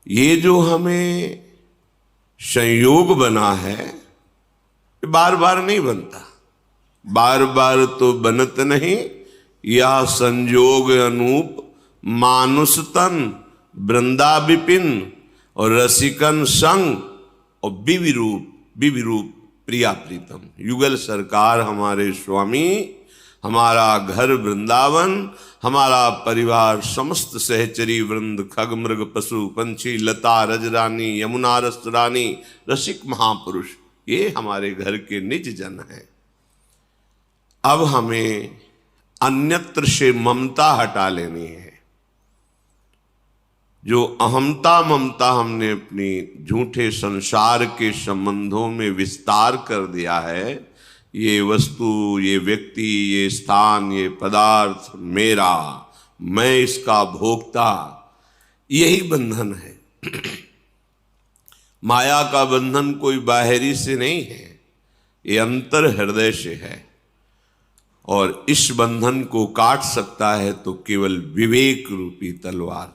ये जो हमें संयोग बना है बार बार नहीं बनता, बार बार तो बनत नहीं। यह संजोग अनूप मानुष तन वृंदा विपिन और रसिकन संग और विविरूप प्रिया प्रीतम। युगल सरकार हमारे स्वामी, हमारा घर वृंदावन, हमारा परिवार, समस्त सहचरी वृंद, खग मृग पशु पंछी, लता रजरानी, यमुना रस रानी, रसिक महापुरुष, ये हमारे घर के निज जन हैं। अब हमें अन्यत्र से ममता हटा लेनी है। जो अहमता ममता हमने अपनी झूठे संसार के संबंधों में विस्तार कर दिया है, ये वस्तु, ये व्यक्ति, ये स्थान, ये पदार्थ मेरा, मैं इसका भोक्ता, यही बंधन है। माया का बंधन कोई बाहरी से नहीं है, ये अंतर हृदय से है। और इस बंधन को काट सकता है तो केवल विवेक रूपी तलवार।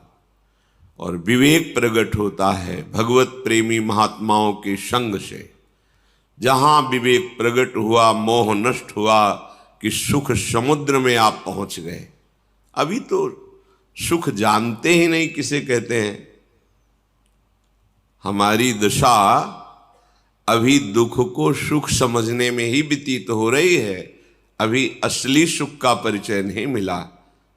और विवेक प्रकट होता है भगवत प्रेमी महात्माओं के संग से। जहां विवेक प्रकट हुआ, मोह नष्ट हुआ कि सुख समुद्र में आप पहुंच गए। अभी तो सुख जानते ही नहीं किसे कहते हैं। हमारी दशा अभी दुख को सुख समझने में ही व्यतीत हो रही है। अभी असली सुख का परिचय नहीं मिला,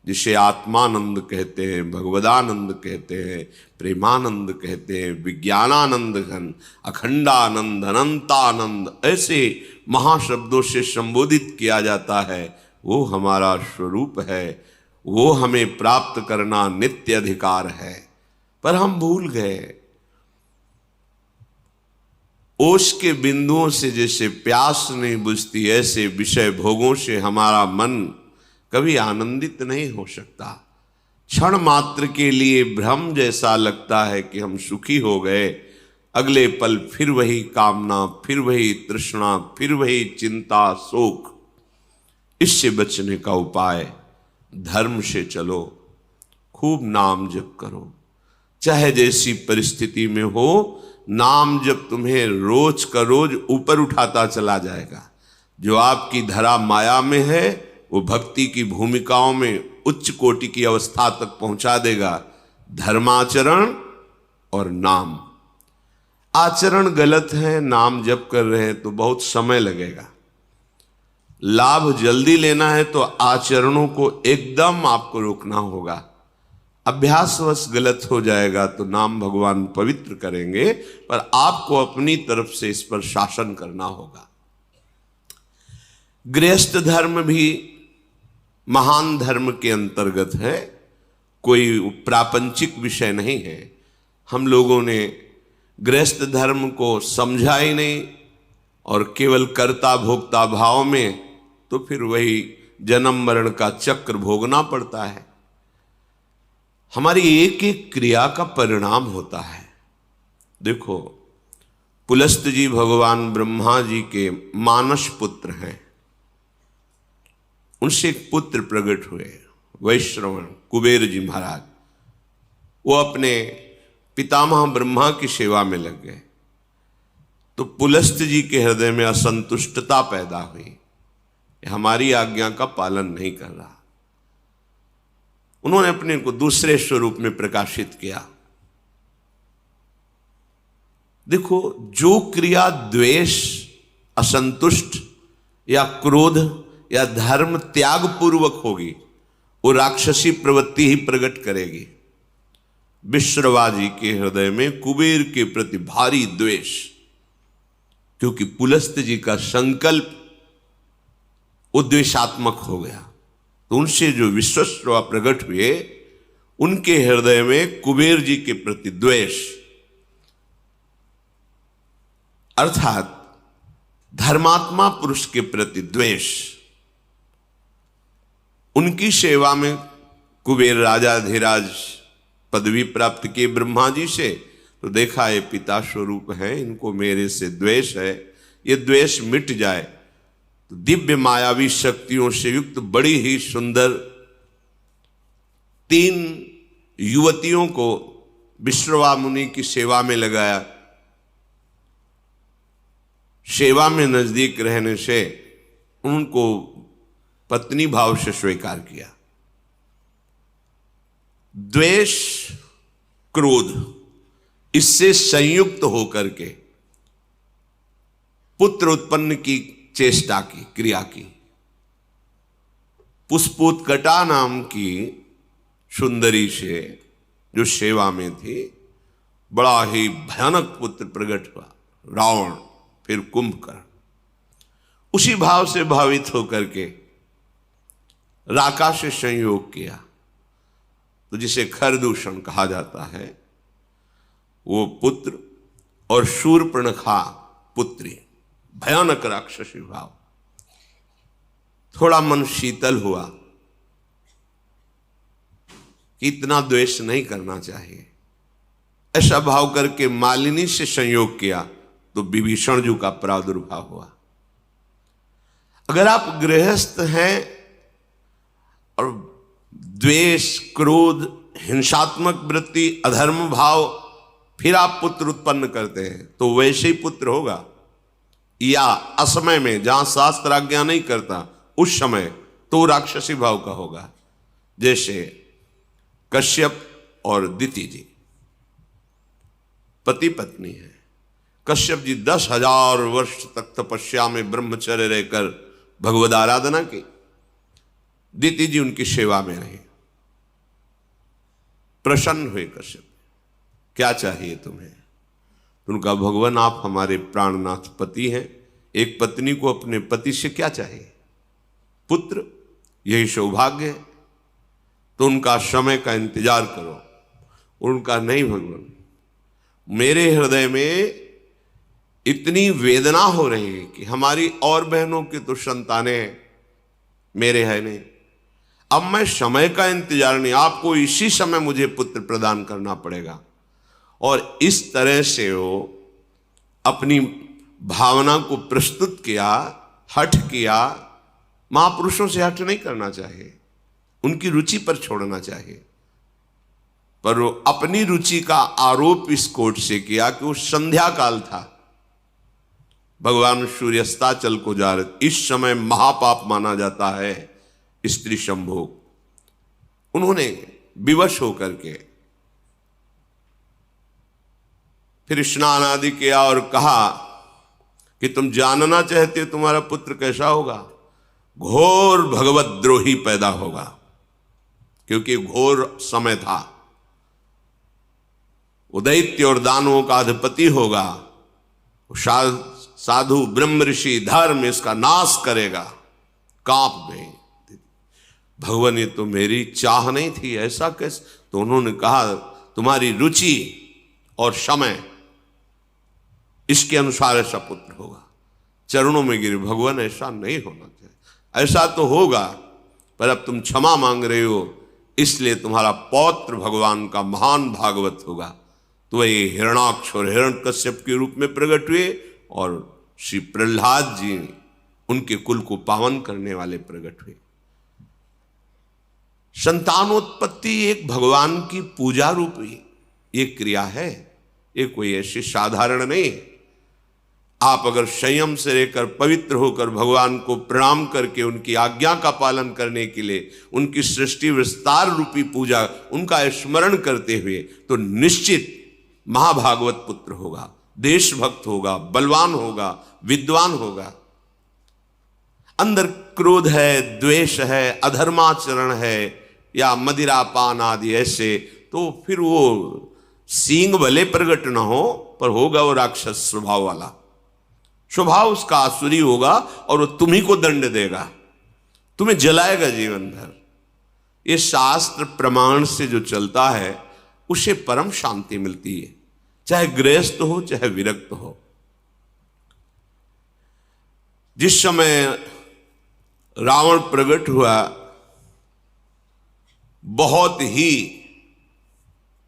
जिसे आत्मानंद कहते हैं, भगवदानंद कहते हैं, प्रेमानंद कहते हैं, विज्ञानानंद घन, अखंडानंद, अनंतानंद, ऐसे महाशब्दों से संबोधित किया जाता है। वो हमारा स्वरूप है, वो हमें प्राप्त करना नित्य अधिकार है। पर हम भूल गए। ओस के बिंदुओं से जैसे प्यास नहीं बुझती, ऐसे विषय भोगों से हमारा मन कभी आनंदित नहीं हो सकता। क्षण मात्र के लिए भ्रम जैसा लगता है कि हम सुखी हो गए, अगले पल फिर वही कामना, फिर वही तृष्णा, फिर वही चिंता, शोक। इससे बचने का उपाय धर्म से चलो, खूब नाम जप करो। चाहे जैसी परिस्थिति में हो, नाम जब तुम्हें रोज का रोज ऊपर उठाता चला जाएगा। जो आपकी धरा माया में है वो भक्ति की भूमिकाओं में उच्च कोटि की अवस्था तक पहुंचा देगा। धर्माचरण और नाम। आचरण गलत है, नाम जप कर रहे हैं तो बहुत समय लगेगा। लाभ जल्दी लेना है तो आचरणों को एकदम आपको रोकना होगा। अभ्यासवश गलत हो जाएगा तो नाम भगवान पवित्र करेंगे, पर आपको अपनी तरफ से इस पर शासन करना होगा। गृहस्थ धर्म भी महान धर्म के अंतर्गत है, कोई प्रापंचिक विषय नहीं है। हम लोगों ने गृहस्थ धर्म को समझा ही नहीं और केवल कर्ता भोक्ता भाव में, तो फिर वही जन्म मरण का चक्र भोगना पड़ता है। हमारी एक एक क्रिया का परिणाम होता है। देखो, पुलस्त जी भगवान ब्रह्मा जी के मानस पुत्र हैं। उनसे एक पुत्र प्रकट हुए, वैश्रवण कुबेर जी महाराज। वो अपने पितामह ब्रह्मा की सेवा में लग गए तो पुलस्त जी के हृदय में असंतुष्टता पैदा हुई, हमारी आज्ञा का पालन नहीं कर रहा। उन्होंने अपने को दूसरे स्वरूप में प्रकाशित किया। देखो, जो क्रिया द्वेष, असंतुष्ट या क्रोध या धर्म त्याग पूर्वक होगी, वो राक्षसी प्रवृत्ति ही प्रकट करेगी। विश्रवा जी के हृदय में कुबेर के प्रति भारी द्वेष, क्योंकि पुलस्त जी का संकल्प उद्वेशात्मक हो गया। तो उनसे जो विश्वस्वा प्रकट हुए, उनके हृदय में कुबेर जी के प्रति द्वेष, अर्थात धर्मात्मा पुरुष के प्रति द्वेष। उनकी सेवा में कुबेर राजाधिराज पदवी प्राप्त किए ब्रह्मा जी से, तो देखा ये पिता स्वरूप है, इनको मेरे से द्वेष है, ये द्वेष मिट जाए तो दिव्य मायावी शक्तियों से युक्त बड़ी ही सुंदर 3 युवतियों को विश्रवा मुनि की सेवा में लगाया। सेवा में नजदीक रहने से उनको पत्नी भाव से स्वीकार किया। द्वेष, क्रोध, इससे संयुक्त होकर के पुत्र उत्पन्न की चेष्टा की, क्रिया की। पुष्पोत्कटा नाम की सुंदरी से जो सेवा में थी, बड़ा ही भयानक पुत्र प्रकट हुआ, रावण, फिर कुंभकर्ण। उसी भाव से भावित होकर के राका से संयोग किया, तो जिसे खरदूषण कहा जाता है, वो पुत्र और शूर्पणखा पुत्री, भयानक राक्षसी भाव। थोड़ा मन शीतल हुआ कि इतना द्वेष नहीं करना चाहिए। ऐसा भाव करके मालिनी से संयोग किया तो विभीषण जी का प्रादुर्भाव हुआ। अगर आप गृहस्थ हैं और द्वेष, क्रोध, हिंसात्मक वृत्ति, अधर्म भाव, फिर आप पुत्र उत्पन्न करते हैं तो वैसे ही पुत्र होगा, या असमय में जहां शास्त्र आज्ञा नहीं करता उस समय तो राक्षसी भाव का होगा। जैसे कश्यप और दिति जी पति पत्नी है। कश्यप जी 10,000 वर्ष तक तपस्या में ब्रह्मचर्य रहकर भगवद आराधना की। दिति जी उनकी सेवा में रहे। प्रसन्न हुए कश्यप, क्या चाहिए तुम्हें? उनका, भगवान आप हमारे प्राणनाथ पति हैं, एक पत्नी को अपने पति से क्या चाहिए? पुत्र, यही सौभाग्य है। तो उनका समय का इंतजार करो। उनका, नहीं भगवान, मेरे हृदय में इतनी वेदना हो रही है कि हमारी और बहनों की तो संतानें हैं, मेरे है नहीं। अब मैं समय का इंतजार नहीं, आपको इसी समय मुझे पुत्र प्रदान करना पड़ेगा। और इस तरह से वो अपनी भावना को प्रस्तुत किया, हठ किया। महापुरुषों से हठ नहीं करना चाहिए, उनकी रुचि पर छोड़ना चाहिए। पर वो अपनी रुचि का आरोप इस कोर्ट से किया कि वो संध्या काल था, भगवान सूर्यास्ताचल को जा रहे, इस समय महापाप माना जाता है स्त्री संभोग। उन्होंने विवश होकर के फिर स्नान आदि किया और कहा कि तुम जानना चाहते हो तुम्हारा पुत्र कैसा होगा? घोर भगवद्रोही पैदा होगा, क्योंकि घोर समय था। दैत्य और दानवों का अधिपति होगा, साधु ब्रह्म ऋषि धर्म इसका नाश करेगा। कांप गए भगवान, ये तो मेरी चाह नहीं थी, ऐसा कैसे? तो उन्होंने कहा, तुम्हारी रुचि और समय इसके अनुसार ऐसा पुत्र होगा। चरणों में गिरे, भगवान ऐसा नहीं होना चाहिए, ऐसा तो होगा, पर अब तुम क्षमा मांग रहे हो, इसलिए तुम्हारा पौत्र भगवान का महान भागवत होगा। तो ये हिरणाक्ष और हिरण्यकश्यप के रूप में प्रकट हुए और श्री प्रहलाद जी उनके कुल को पावन करने वाले प्रकट हुए। संतानोत्पत्ति एक भगवान की पूजा रूपी एक क्रिया है, ये कोई ऐसी साधारण नहीं है। आप अगर संयम से रहकर पवित्र होकर भगवान को प्रणाम करके उनकी आज्ञा का पालन करने के लिए उनकी सृष्टि विस्तार रूपी पूजा, उनका स्मरण करते हुए, तो निश्चित महाभागवत पुत्र होगा, देशभक्त होगा, बलवान होगा, विद्वान होगा। अंदर क्रोध है, द्वेष है, अधर्माचरण है या मदिरापान आदि ऐसे, तो फिर वो सींग भले प्रकट न हो, पर होगा वो राक्षस स्वभाव वाला। स्वभाव उसका आसुरी होगा और वो तुम्ही को दंड देगा, तुम्हें जलाएगा जीवन भर। ये शास्त्र प्रमाण से जो चलता है उसे परम शांति मिलती है, चाहे गृहस्थ हो चाहे विरक्त हो। जिस समय रावण प्रकट हुआ, बहुत ही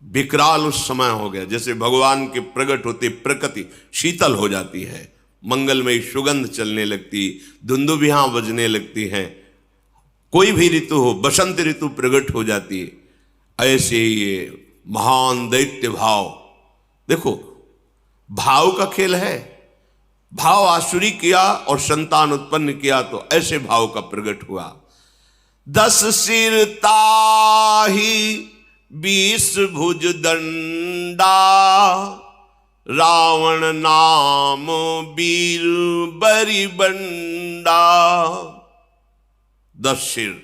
विकराल उस समय हो गया। जैसे भगवान के प्रकट होते प्रकृति शीतल हो जाती है, मंगलमयी सुगंध चलने लगती, धुंदुभियां बजने लगती हैं, कोई भी ऋतु हो, बसंत ऋतु प्रकट हो जाती है। ऐसे ये महान दैत्य भाव। देखो भाव का खेल है, भाव आसुरी किया और संतान उत्पन्न किया तो ऐसे भाव का प्रकट हुआ। 10 सिर ताहि 20 भुज दंडा, रावण नाम वीर बरी बंडा। 10 सिर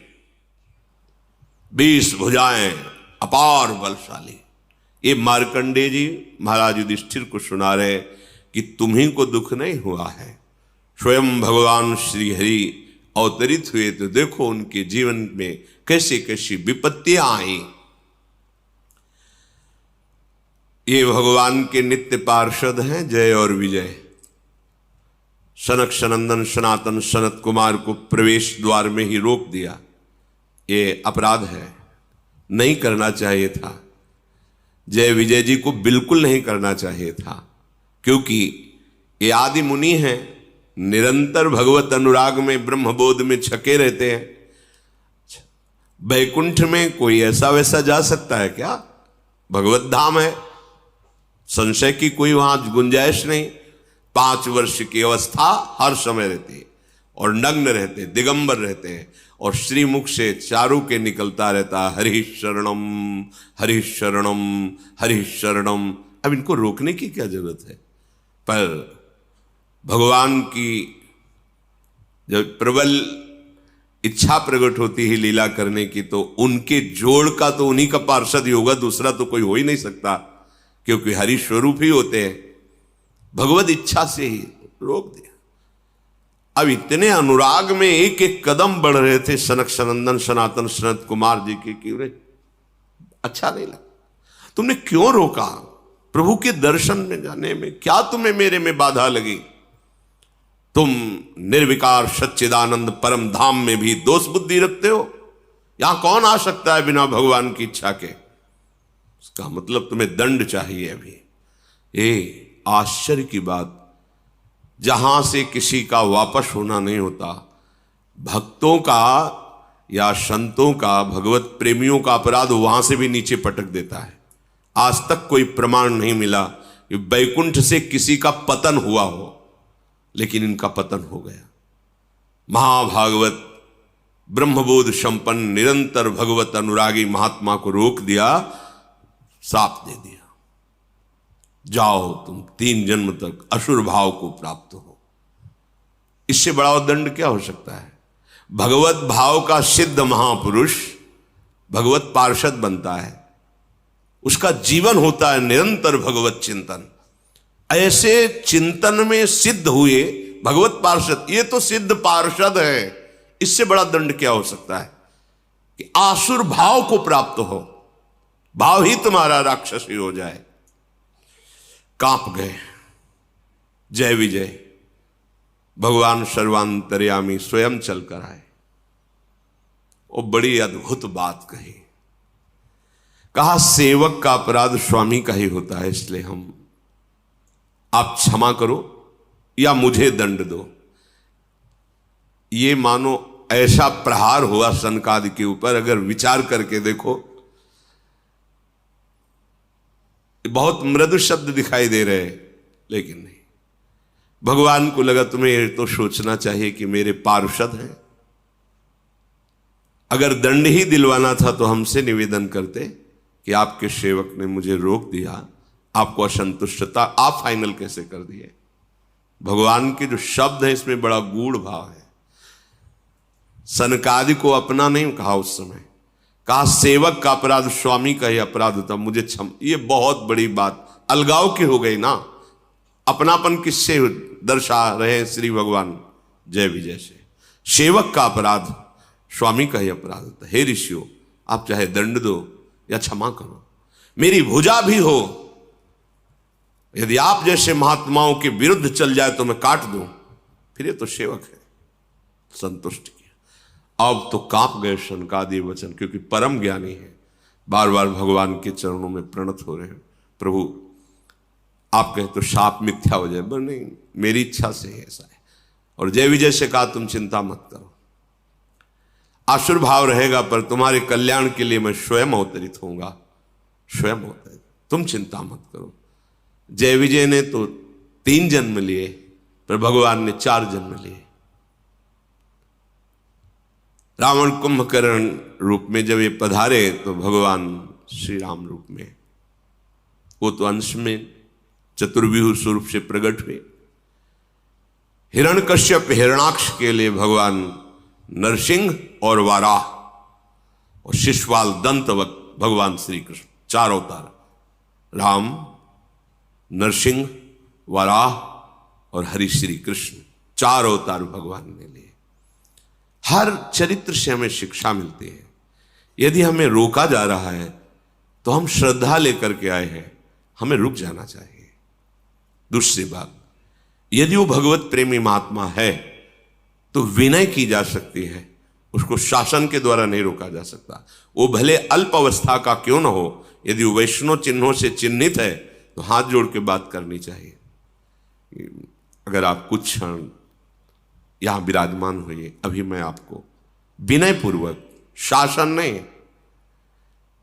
20 भुजाएं, अपार बलशाली। ये मार्कंडेय जी महाराज युधिष्ठिर को सुना रहे कि तुम्हीं को दुख नहीं हुआ है, स्वयं भगवान श्री हरि अवतरित हुए तो देखो उनके जीवन में कैसे कैसी विपत्तियां आई। ये भगवान के नित्य पार्षद हैं जय और विजय। सनक सनंदन सनातन सनत कुमार को प्रवेश द्वार में ही रोक दिया, ये अपराध है, नहीं करना चाहिए था। जय विजय जी को बिल्कुल नहीं करना चाहिए था, क्योंकि ये आदि मुनि हैं, निरंतर भगवत अनुराग में ब्रह्मबोध में छके रहते हैं। बैकुंठ में कोई ऐसा वैसा जा सकता है क्या? भगवत धाम है, संशय की कोई वहां गुंजाइश नहीं। 5 वर्ष की अवस्था हर समय रहती है और नग्न रहते, दिगंबर रहते हैं और श्रीमुख से चारों के निकलता रहता हरि शरणम हरि शरणम हरि शरणम। अब इनको रोकने की क्या जरूरत है? पर भगवान की जब प्रबल इच्छा प्रकट होती है लीला करने की, तो उनके जोड़ का तो उन्हीं का पार्षद ही होगा, दूसरा तो कोई हो ही नहीं सकता, क्योंकि हरि स्वरूप ही होते हैं। भगवत इच्छा से ही रोक दिया। अब इतने अनुराग में एक एक कदम बढ़ रहे थे सनक सनंदन सनातन सनत कुमार जी के, कि अच्छा नहीं लगा। तुमने क्यों रोका? प्रभु के दर्शन में जाने में क्या तुम्हें मेरे में बाधा लगी? तुम निर्विकार सच्चिदानंद परम धाम में भी दोष बुद्धि रखते हो। यहां कौन आ सकता है बिना भगवान की इच्छा के? इसका मतलब तुम्हें दंड चाहिए। अभी ये आश्चर्य की बात, जहां से किसी का वापस होना नहीं होता, भक्तों का या संतों का, भगवत प्रेमियों का अपराध वहां से भी नीचे पटक देता है। आज तक कोई प्रमाण नहीं मिला कि बैकुंठ से किसी का पतन हुआ हो, लेकिन इनका पतन हो गया। महाभागवत ब्रह्मबोध संपन्न निरंतर भगवत अनुरागी महात्मा को रोक दिया, श्राप दे दिया, जाओ तुम 3 जन्म तक असुर भाव को प्राप्त हो। इससे बड़ा दंड क्या हो सकता है? भगवत भाव का सिद्ध महापुरुष भगवत पार्षद बनता है, उसका जीवन होता है निरंतर भगवत चिंतन। ऐसे चिंतन में सिद्ध हुए भगवत पार्षद, ये तो सिद्ध पार्षद है, इससे बड़ा दंड क्या हो सकता है कि आसुर भाव को प्राप्त हो, भाव ही तुम्हारा राक्षसी हो जाए। कांप गए जय विजय। भगवान सर्वांतर्यामी स्वयं चलकर आए और बड़ी अद्भुत बात कही। कहा सेवक का अपराध स्वामी का ही होता है, इसलिए आप क्षमा करो या मुझे दंड दो। ये मानो ऐसा प्रहार हुआ सनकादि के ऊपर, अगर विचार करके देखो बहुत मृदु शब्द दिखाई दे रहे हैं, लेकिन नहीं। भगवान को लगा तुम्हें तो सोचना चाहिए कि मेरे पार्षद हैं, अगर दंड ही दिलवाना था तो हमसे निवेदन करते कि आपके सेवक ने मुझे रोक दिया, आपको असंतुष्टता, आप फाइनल कैसे कर दिए? भगवान के जो शब्द है इसमें बड़ा गूढ़ भाव है। सनकादि को अपना नहीं कहा उस समय, कहा सेवक का अपराध स्वामी का ही अपराध होता, मुझे क्षम। ये बहुत बड़ी बात अलगाव की हो गई ना। अपनापन किससे दर्शा रहे हैं श्री भगवान जय विजय से? सेवक का अपराध स्वामी का ही अपराध होता। हे ऋषियों, आप चाहे दंड दो या क्षमा करो, मेरी भुजा भी हो, यदि आप जैसे महात्माओं के विरुद्ध चल जाए तो मैं काट दूं, फिर ये तो सेवक है। संतुष्ट किया। अब तो कांप गए सनकादि वचन, क्योंकि परम ज्ञानी है, बार बार भगवान के चरणों में प्रणत हो रहे हैं। प्रभु आप कहे तो शाप मिथ्या हो जाए, पर नहीं, मेरी इच्छा से ऐसा है। और जय विजय से कहा तुम चिंता मत करो, आसुर भाव रहेगा पर तुम्हारे कल्याण के लिए मैं स्वयं अवतरित होऊंगा। स्वयं होता है। तुम चिंता मत करो। जय विजय ने तो 3 जन्म लिए, पर भगवान ने 4 जन्म लिए। रावण कुंभकर्ण रूप में जब ये पधारे तो भगवान श्री राम रूप में, वो तो अंश में चतुर्व्यूह स्वरूप से प्रकट हुए। हिरण्यकश्यप हिरणाक्ष के लिए भगवान नरसिंह और वाराह, और शिशुपाल दंतवत भगवान श्री कृष्ण, 4 अवतार, राम, नरसिंह, वराह और हरि श्री कृष्ण, 4 अवतार भगवान ने लिए। हर चरित्र से हमें शिक्षा मिलती है। यदि हमें रोका जा रहा है तो हम श्रद्धा लेकर के आए हैं, हमें रुक जाना चाहिए। दूसरी बात, यदि वो भगवत प्रेमी महात्मा है तो विनय की जा सकती है, उसको शासन के द्वारा नहीं रोका जा सकता। वो भले अल्प अवस्था का क्यों न हो, यदि वो वैष्णव चिन्हों से चिन्हित है तो हाथ जोड़ के बात करनी चाहिए। अगर आप कुछ क्षण यहां विराजमान हुए, अभी मैं आपको विनय पूर्वक, शासन नहीं,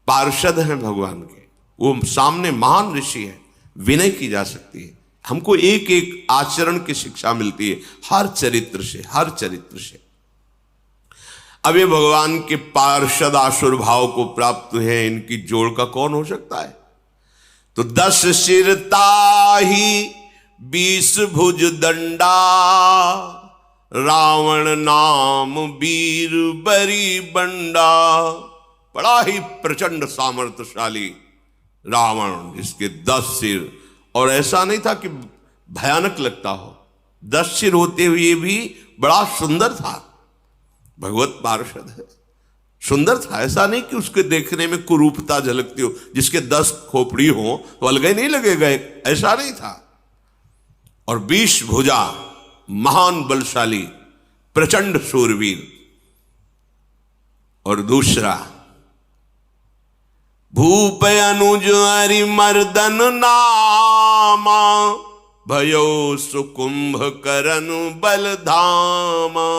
पार्षद हैं भगवान के, वो सामने महान ऋषि है, विनय की जा सकती है। हमको एक एक आचरण की शिक्षा मिलती है हर चरित्र से, हर चरित्र से। अब ये भगवान के पार्षद आसुर भाव को प्राप्त है, इनकी जोड़ का कौन हो सकता है? तो 10 सिर ताही 20 भुज दंडा, रावण नाम वीर बरी बंडा। बड़ा ही प्रचंड सामर्थ्यशाली रावण, जिसके 10 सिर, और ऐसा नहीं था कि भयानक लगता हो, 10 सिर होते हुए भी बड़ा सुंदर था। भगवत पार्षद है, सुंदर था। ऐसा नहीं कि उसके देखने में कुरूपता झलकती हो, जिसके 10 खोपड़ी हो तो अलग ही नहीं लगेगा, ऐसा नहीं था। और 20 भुजा, महान बलशाली, प्रचंड शूरवीर। और दूसरा, भूप अनुज हरि मर्दन नामा, भयो सुकुंभ करन बलधामा।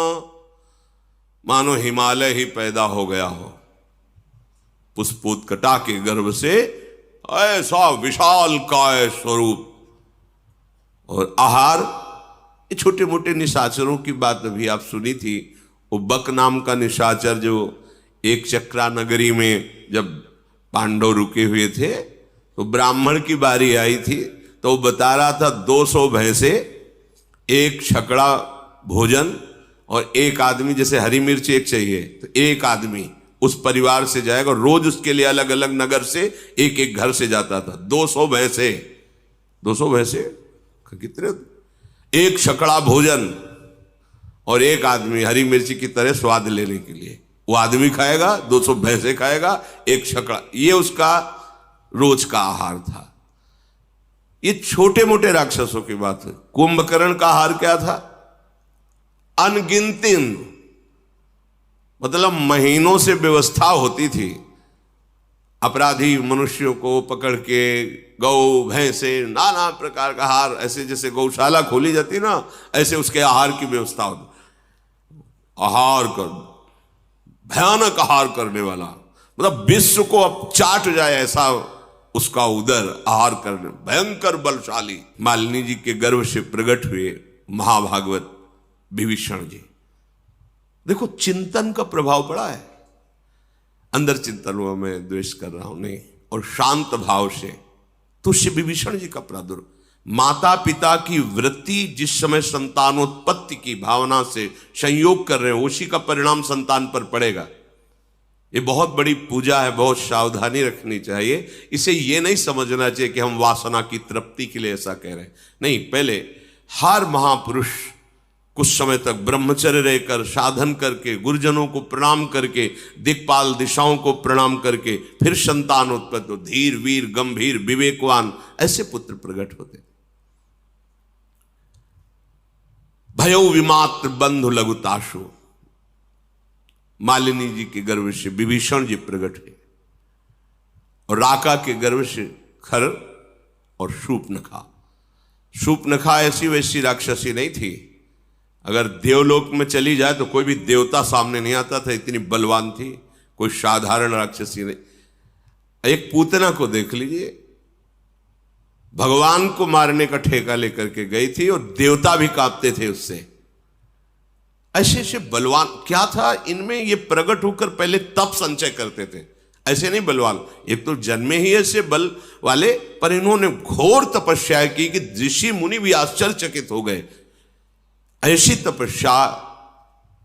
मानो हिमालय ही पैदा हो गया हो, पुष्पोत्कटा के गर्भ से, ऐसा विशाल काय स्वरूप। और आहार, ये छोटे मोटे निशाचरों की बात अभी आप सुनी थी। वो बक नाम का निशाचर, जो एक चक्रा नगरी में जब पांडव रुके हुए थे तो ब्राह्मण की बारी आई थी, तो वो बता रहा था 200 भैंसे, 1 छकड़ा भोजन, और 1 आदमी, जैसे हरी मिर्च 1 चाहिए तो 1 आदमी उस परिवार से जाएगा। रोज उसके लिए अलग अलग नगर से एक एक घर से जाता था। 200 भैंसे, 200 भैंसे कितने, 1 छकड़ा भोजन, और 1 आदमी हरी मिर्ची की तरह स्वाद लेने के लिए। वो आदमी खाएगा, 200 भैंसे खाएगा, 1 छकड़ा, ये उसका रोज का आहार था। ये छोटे मोटे राक्षसों की बात है। कुंभकर्ण का आहार क्या था? अनगिनती, मतलब महीनों से व्यवस्था होती थी। अपराधी मनुष्यों को पकड़ के गौ भैंसे नाना प्रकार का आहार, ऐसे जैसे गौशाला खोली जाती ना, ऐसे उसके आहार की व्यवस्था होती। आहार कर, भयानक आहार करने वाला, मतलब विश्व को अब चाट जाए ऐसा उसका उदर, आहार करने, भयंकर बलशाली। मालिनी जी के गर्भ से प्रकट हुए महाभागवत विभीषण जी। देखो चिंतन का प्रभाव पड़ा है। अंदर चिंतन हुआ, मैं द्वेष कर रहा हूं नहीं, और शांत भाव से तो श्री विभीषण जी का प्रादुर्भाव, माता पिता की वृत्ति जिस समय संतानोत्पत्ति की भावना से संयोग कर रहे हैं, उसी का परिणाम संतान पर पड़ेगा। ये बहुत बड़ी पूजा है, बहुत सावधानी रखनी चाहिए। इसे ये नहीं समझना चाहिए कि हम वासना की तृप्ति के लिए ऐसा कह रहे हैं, नहीं। पहले हर महापुरुष कुछ समय तक ब्रह्मचर्य रहकर साधन करके, गुरुजनों को प्रणाम करके, दिक्पाल दिशाओं को प्रणाम करके, फिर संतान उत्पत्ति हो। धीर वीर गंभीर विवेकवान ऐसे पुत्र प्रकट होते। भयो विमात्र बंधु लघुताशु, मालिनी जी के गर्भ से विभीषण जी प्रकट हुए, और राका के गर्भ से खर और शूर्पणखा। शूर्पणखा ऐसी वैसी राक्षसी नहीं थी। अगर देवलोक में चली जाए तो कोई भी देवता सामने नहीं आता था, इतनी बलवान थी, कोई साधारण राक्षसी नहीं। एक पूतना को देख लीजिए, भगवान को मारने का ठेका लेकर के गई थी और देवता भी कांपते थे उससे। ऐसे ऐसे बलवान क्या था इनमें, ये प्रकट होकर पहले तप संचय करते थे। ऐसे नहीं बलवान, एक तो जन्मे ही ऐसे बल वाले, पर इन्होंने घोर तपस्या की कि ऋषि मुनि भी आश्चर्यचकित हो गए। ऐसी तपस्या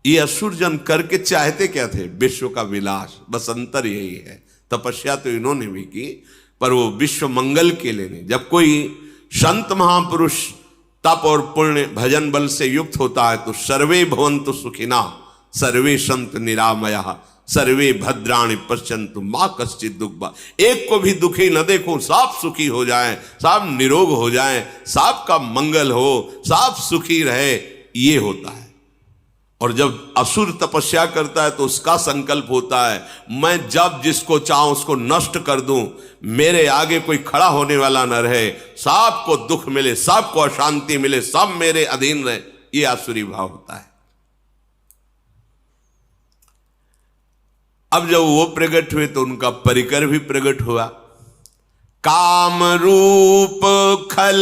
ये असुर जन करके चाहते क्या थे? विश्व का विलास, बस अंतर यही है। तपस्या तो इन्होंने भी की, पर वो विश्व मंगल के लिए नहीं। जब कोई संत महापुरुष तप और पुण्य भजन बल से युक्त होता है तो सर्वे भवन्तु सुखिना सर्वे संत निरामया सर्वे भद्राणि पश्यन्तु मां कश्चित् दुःख। एक को भी दुखी न देखो, सब सुखी हो जाएं, सब निरोग हो जाएं, सबका मंगल हो, सब सुखी रहे, ये होता है। और जब असुर तपस्या करता है तो उसका संकल्प होता है मैं जब जिसको चाहूं उसको नष्ट कर दूं, मेरे आगे कोई खड़ा होने वाला न रहे, सबको दुख मिले, सबको अशांति मिले, सब मेरे अधीन रहे। ये आसुरी भाव होता है। अब जब वो प्रकट हुए तो उनका परिकर भी प्रकट हुआ। काम रूप खल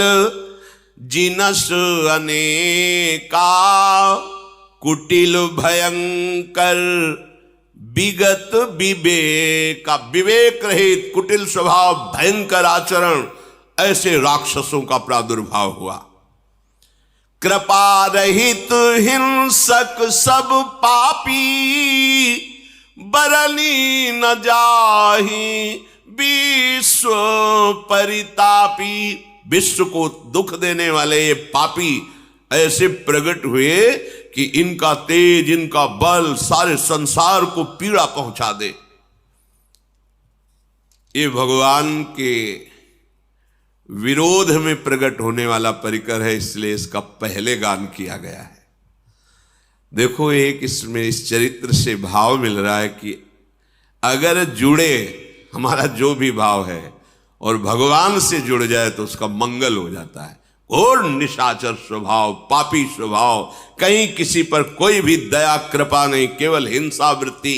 जिनस अनेका कुटिल भयंकर विगत विवेका। विवेक रहित कुटिल स्वभाव, भयंकर आचरण, ऐसे राक्षसों का प्रादुर्भाव हुआ। कृपा रहित हिंसक सब पापी बरनी न जाहि विश्व परितापी। विश्व को दुख देने वाले ये पापी ऐसे प्रकट हुए कि इनका तेज, इनका बल सारे संसार को पीड़ा पहुंचा दे। ये भगवान के विरोध में प्रकट होने वाला परिकर है, इसलिए इसका पहले गान किया गया है। देखो, एक इसमें इस चरित्र से भाव मिल रहा है कि अगर जुड़े हमारा जो भी भाव है और भगवान से जुड़ जाए तो उसका मंगल हो जाता है। घोर निशाचर स्वभाव, पापी स्वभाव, कहीं किसी पर कोई भी दया कृपा नहीं, केवल हिंसा वृत्ति।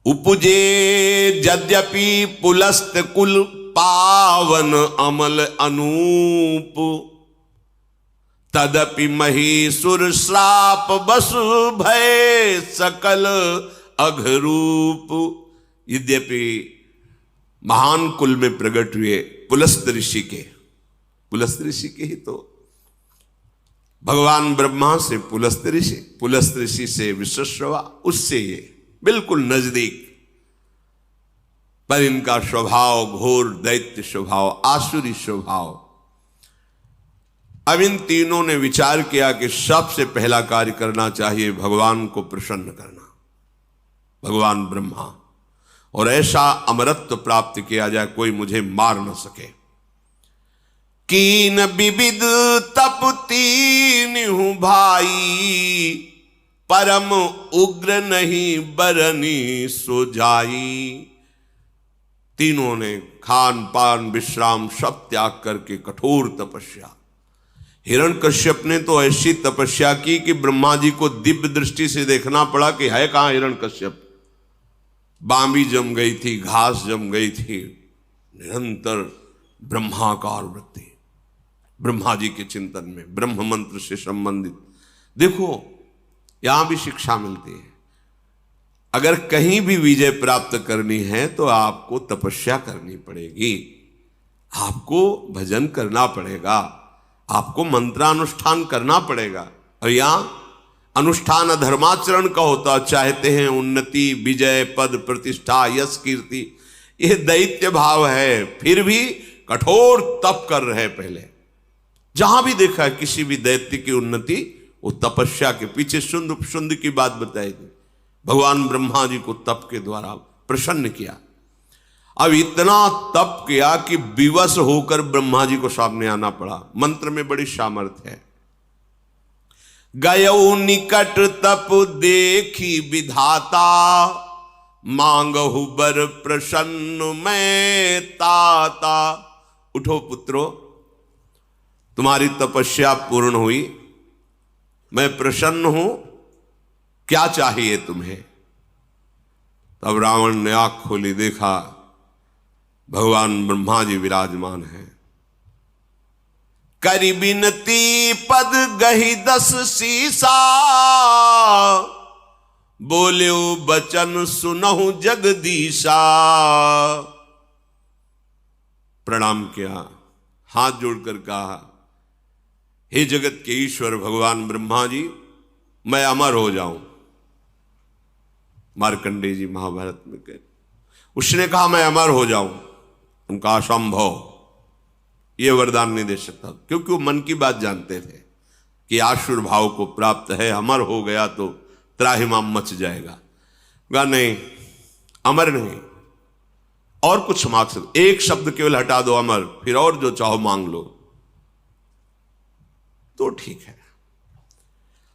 उपजे यद्यपि पुलस्त कुल पावन अमल अनूप तदपि महीसुर श्राप बसु भय सकल अघरूप। यद्यपि महान कुल में प्रकट हुए पुलस्त ऋषि के, पुलस्त ऋषि के ही तो भगवान ब्रह्मा से पुलस्त ऋषि, पुलस्त ऋषि से विश्वश्रवा, उससे ये बिल्कुल नजदीक, पर इनका स्वभाव घोर दैत्य स्वभाव, आसुरी स्वभाव। अब इन तीनों ने विचार किया कि सबसे पहला कार्य करना चाहिए भगवान को प्रसन्न करना, भगवान ब्रह्मा, और ऐसा अमरत्व प्राप्त किया जाए कोई मुझे मार न सके। कीन विविध तप तीन हूं भाई परम उग्र नहीं बरनी सो जाई। तीनों ने खान पान विश्राम सब त्याग करके कठोर तपस्या। हिरण्यकश्यप ने तो ऐसी तपस्या की कि ब्रह्मा जी को दिव्य दृष्टि से देखना पड़ा कि है कहां हिरण्यकश्यप। बांबी जम गई थी, घास जम गई थी, निरंतर ब्रह्माकार वृत्ति, ब्रह्मा जी के चिंतन में, ब्रह्म मंत्र से संबंधित। देखो, यहां भी शिक्षा मिलती है, अगर कहीं भी विजय प्राप्त करनी है तो आपको तपस्या करनी पड़ेगी, आपको भजन करना पड़ेगा, आपको मंत्रानुष्ठान करना पड़ेगा। और यहां अनुष्ठान अधर्माचरण का होता, चाहते हैं उन्नति, विजय, पद, प्रतिष्ठा, यश, कीर्ति, यह दैत्य भाव है, फिर भी कठोर तप कर रहे। पहले जहां भी देखा है किसी भी दैत्य की उन्नति, वो तपस्या के पीछे शुंद की बात बताई थी। भगवान ब्रह्मा जी को तप के द्वारा प्रसन्न किया। अब इतना तप किया कि विवश होकर ब्रह्मा जी को सामने आना पड़ा। मंत्र में बड़ी सामर्थ्य है। गयौ निकट तप देखी विधाता मांगहु बर प्रसन्न मैं ताता। उठो पुत्रो, तुम्हारी तपस्या पूर्ण हुई, मैं प्रसन्न हूं, क्या चाहिए तुम्हें? तब रावण ने आंख खोली, देखा भगवान ब्रह्मा जी विराजमान हैं। करी बिनती पद गही 10 सीसा, बोल्यो बचन सुनहु जगदीशा। प्रणाम किया, हाथ जोड़कर कहा, हे जगत के ईश्वर भगवान ब्रह्मा जी, मैं अमर हो जाऊं। मार्कंडेय जी महाभारत में कहते, उसने कहा मैं अमर हो जाऊं। उनका असंभव, ये वरदान नहीं दे सकता, क्योंकि वो मन की बात जानते थे कि आसुर भाव को प्राप्त है, अमर हो गया तो त्राहिमाम मच जाएगा। कहा नहीं, अमर नहीं, और कुछ मांग सकते, एक शब्द केवल हटा दो अमर, फिर और जो चाहो मांग लो तो ठीक है।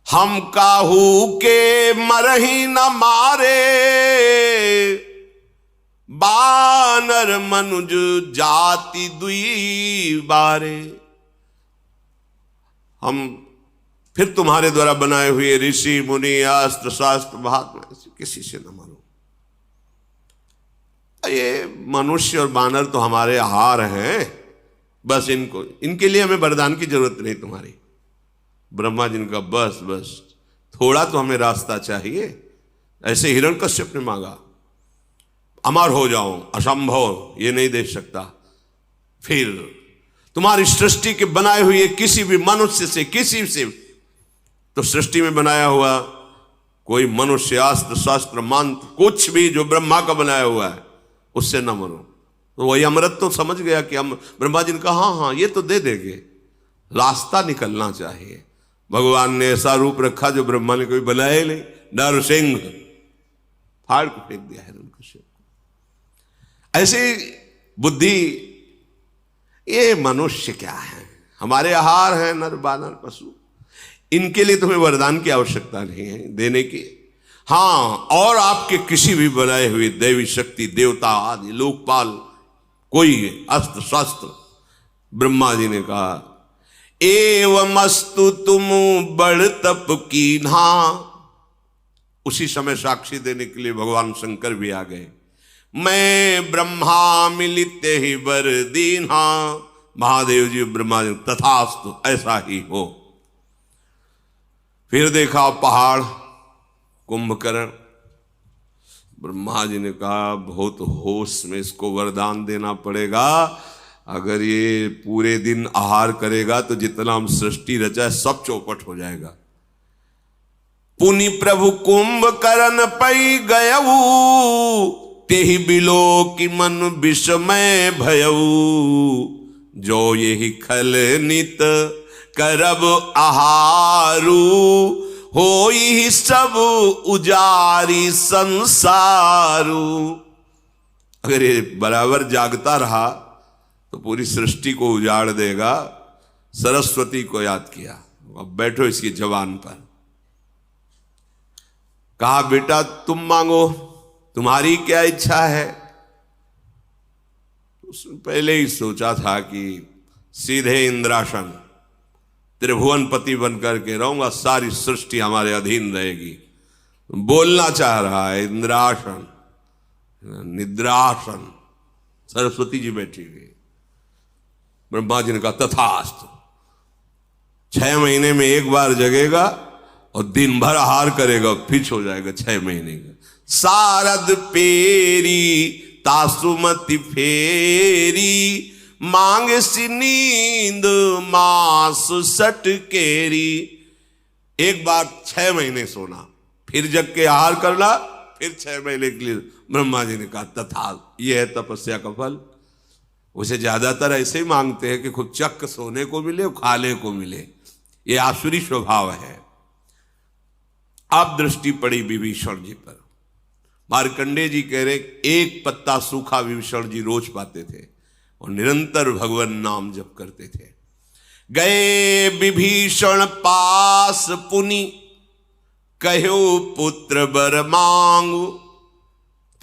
हम काहू के मरही न मारे, बानर मनुज जाति दुई बारे। हम फिर तुम्हारे द्वारा बनाए हुए ऋषि मुनि अस्त्र शास्त्र महात्मा किसी से न मारो। ये मनुष्य और बानर तो हमारे आहार हैं, बस इनके लिए हमें वरदान की जरूरत नहीं तुम्हारी। ब्रह्मा जी का बस बस थोड़ा तो हमें रास्ता चाहिए। ऐसे हिरण्यकश्यप ने मांगा, अमर हो जाऊं, असंभव, ये नहीं दे सकता। फिर तुम्हारी सृष्टि के बनाए हुए किसी भी मनुष्य से, किसी से, तो सृष्टि में बनाया हुआ कोई मनुष्य अस्त्र शास्त्र मंत्र कुछ भी जो ब्रह्मा का बनाया हुआ है उससे न मरो। तो वही अमृत तो समझ गया कि हम, ब्रह्मा जी ने कहा हाँ हाँ ये तो दे देंगे, रास्ता निकलना चाहिए। भगवान ने ऐसा रूप रखा जो ब्रह्मा ने कोई बनाया नहीं, नर सिंह फाड़ को फेंक दिया हिरण्यकश्यप को। ऐसी बुद्धि, ये मनुष्य क्या है, हमारे आहार हैं नर बानर पशु, इनके लिए तुम्हें वरदान की आवश्यकता नहीं है देने की। हाँ, और आपके किसी भी बनाए हुए दैवी शक्ति, देवता आदि लोकपाल, कोई अस्त्र शस्त्र, ब्रह्मा जी ने कहा एवमस्तु तुम बड़ तप कीन्हा। उसी समय साक्षी देने के लिए भगवान शंकर भी आ गए। मैं ब्रह्मा मिलित ही वर दीन्हा। महादेव जी ब्रह्मा जी, तथास्तु, ऐसा ही हो। फिर देखा पहाड़ कुंभकर्ण। ब्रह्मा जी ने कहा बहुत होश में इसको वरदान देना पड़ेगा, अगर ये पूरे दिन आहार करेगा तो जितना हम सृष्टि रचा है सब चौपट हो जाएगा। पुनि प्रभु कुंभकर्ण पै गयऊ, तेहि बिलो की मन विषमय भयऊ। जो यही खल नित करब आहारू, हो ही सब उजारी संसारू। अगर ये बराबर जागता रहा तो पूरी सृष्टि को उजाड़ देगा। सरस्वती को याद किया, अब बैठो इसकी जबान पर। कहा बेटा तुम मांगो, तुम्हारी क्या इच्छा है। उसने पहले ही सोचा था कि सीधे इंद्रासन, त्रिभुवनपति बनकर के रहूंगा, सारी सृष्टि हमारे अधीन रहेगी। बोलना चाह रहा है इंद्रासन, निद्रासन। सरस्वती जी बैठी हुई। ब्रह्मा जी ने कहा तथास्तु। 6 महीने में एक बार जगेगा और दिन भर आहार करेगा, फिर हो जाएगा 6 महीने का। सारद पेरी तासुमति फेरी, मांग सी नींद मास सट केरी। एक बार 6 महीने सोना, फिर जग के आहार करना, फिर 6 महीने के लिए। ब्रह्मा जी ने कहा तथा, यह है तपस्या का फल। उसे ज्यादातर ऐसे ही मांगते हैं कि खुद चक्क सोने को मिले, खाने को मिले। यह आसुरी स्वभाव है। अब दृष्टि पड़ी विभीषण जी पर। मार्कंडेय जी कह रहे एक पत्ता सूखा विभीषण जी रोज पाते थे और निरंतर भगवान नाम जप करते थे। गए विभीषण पास पुनि, कहो पुत्र वर मांगु।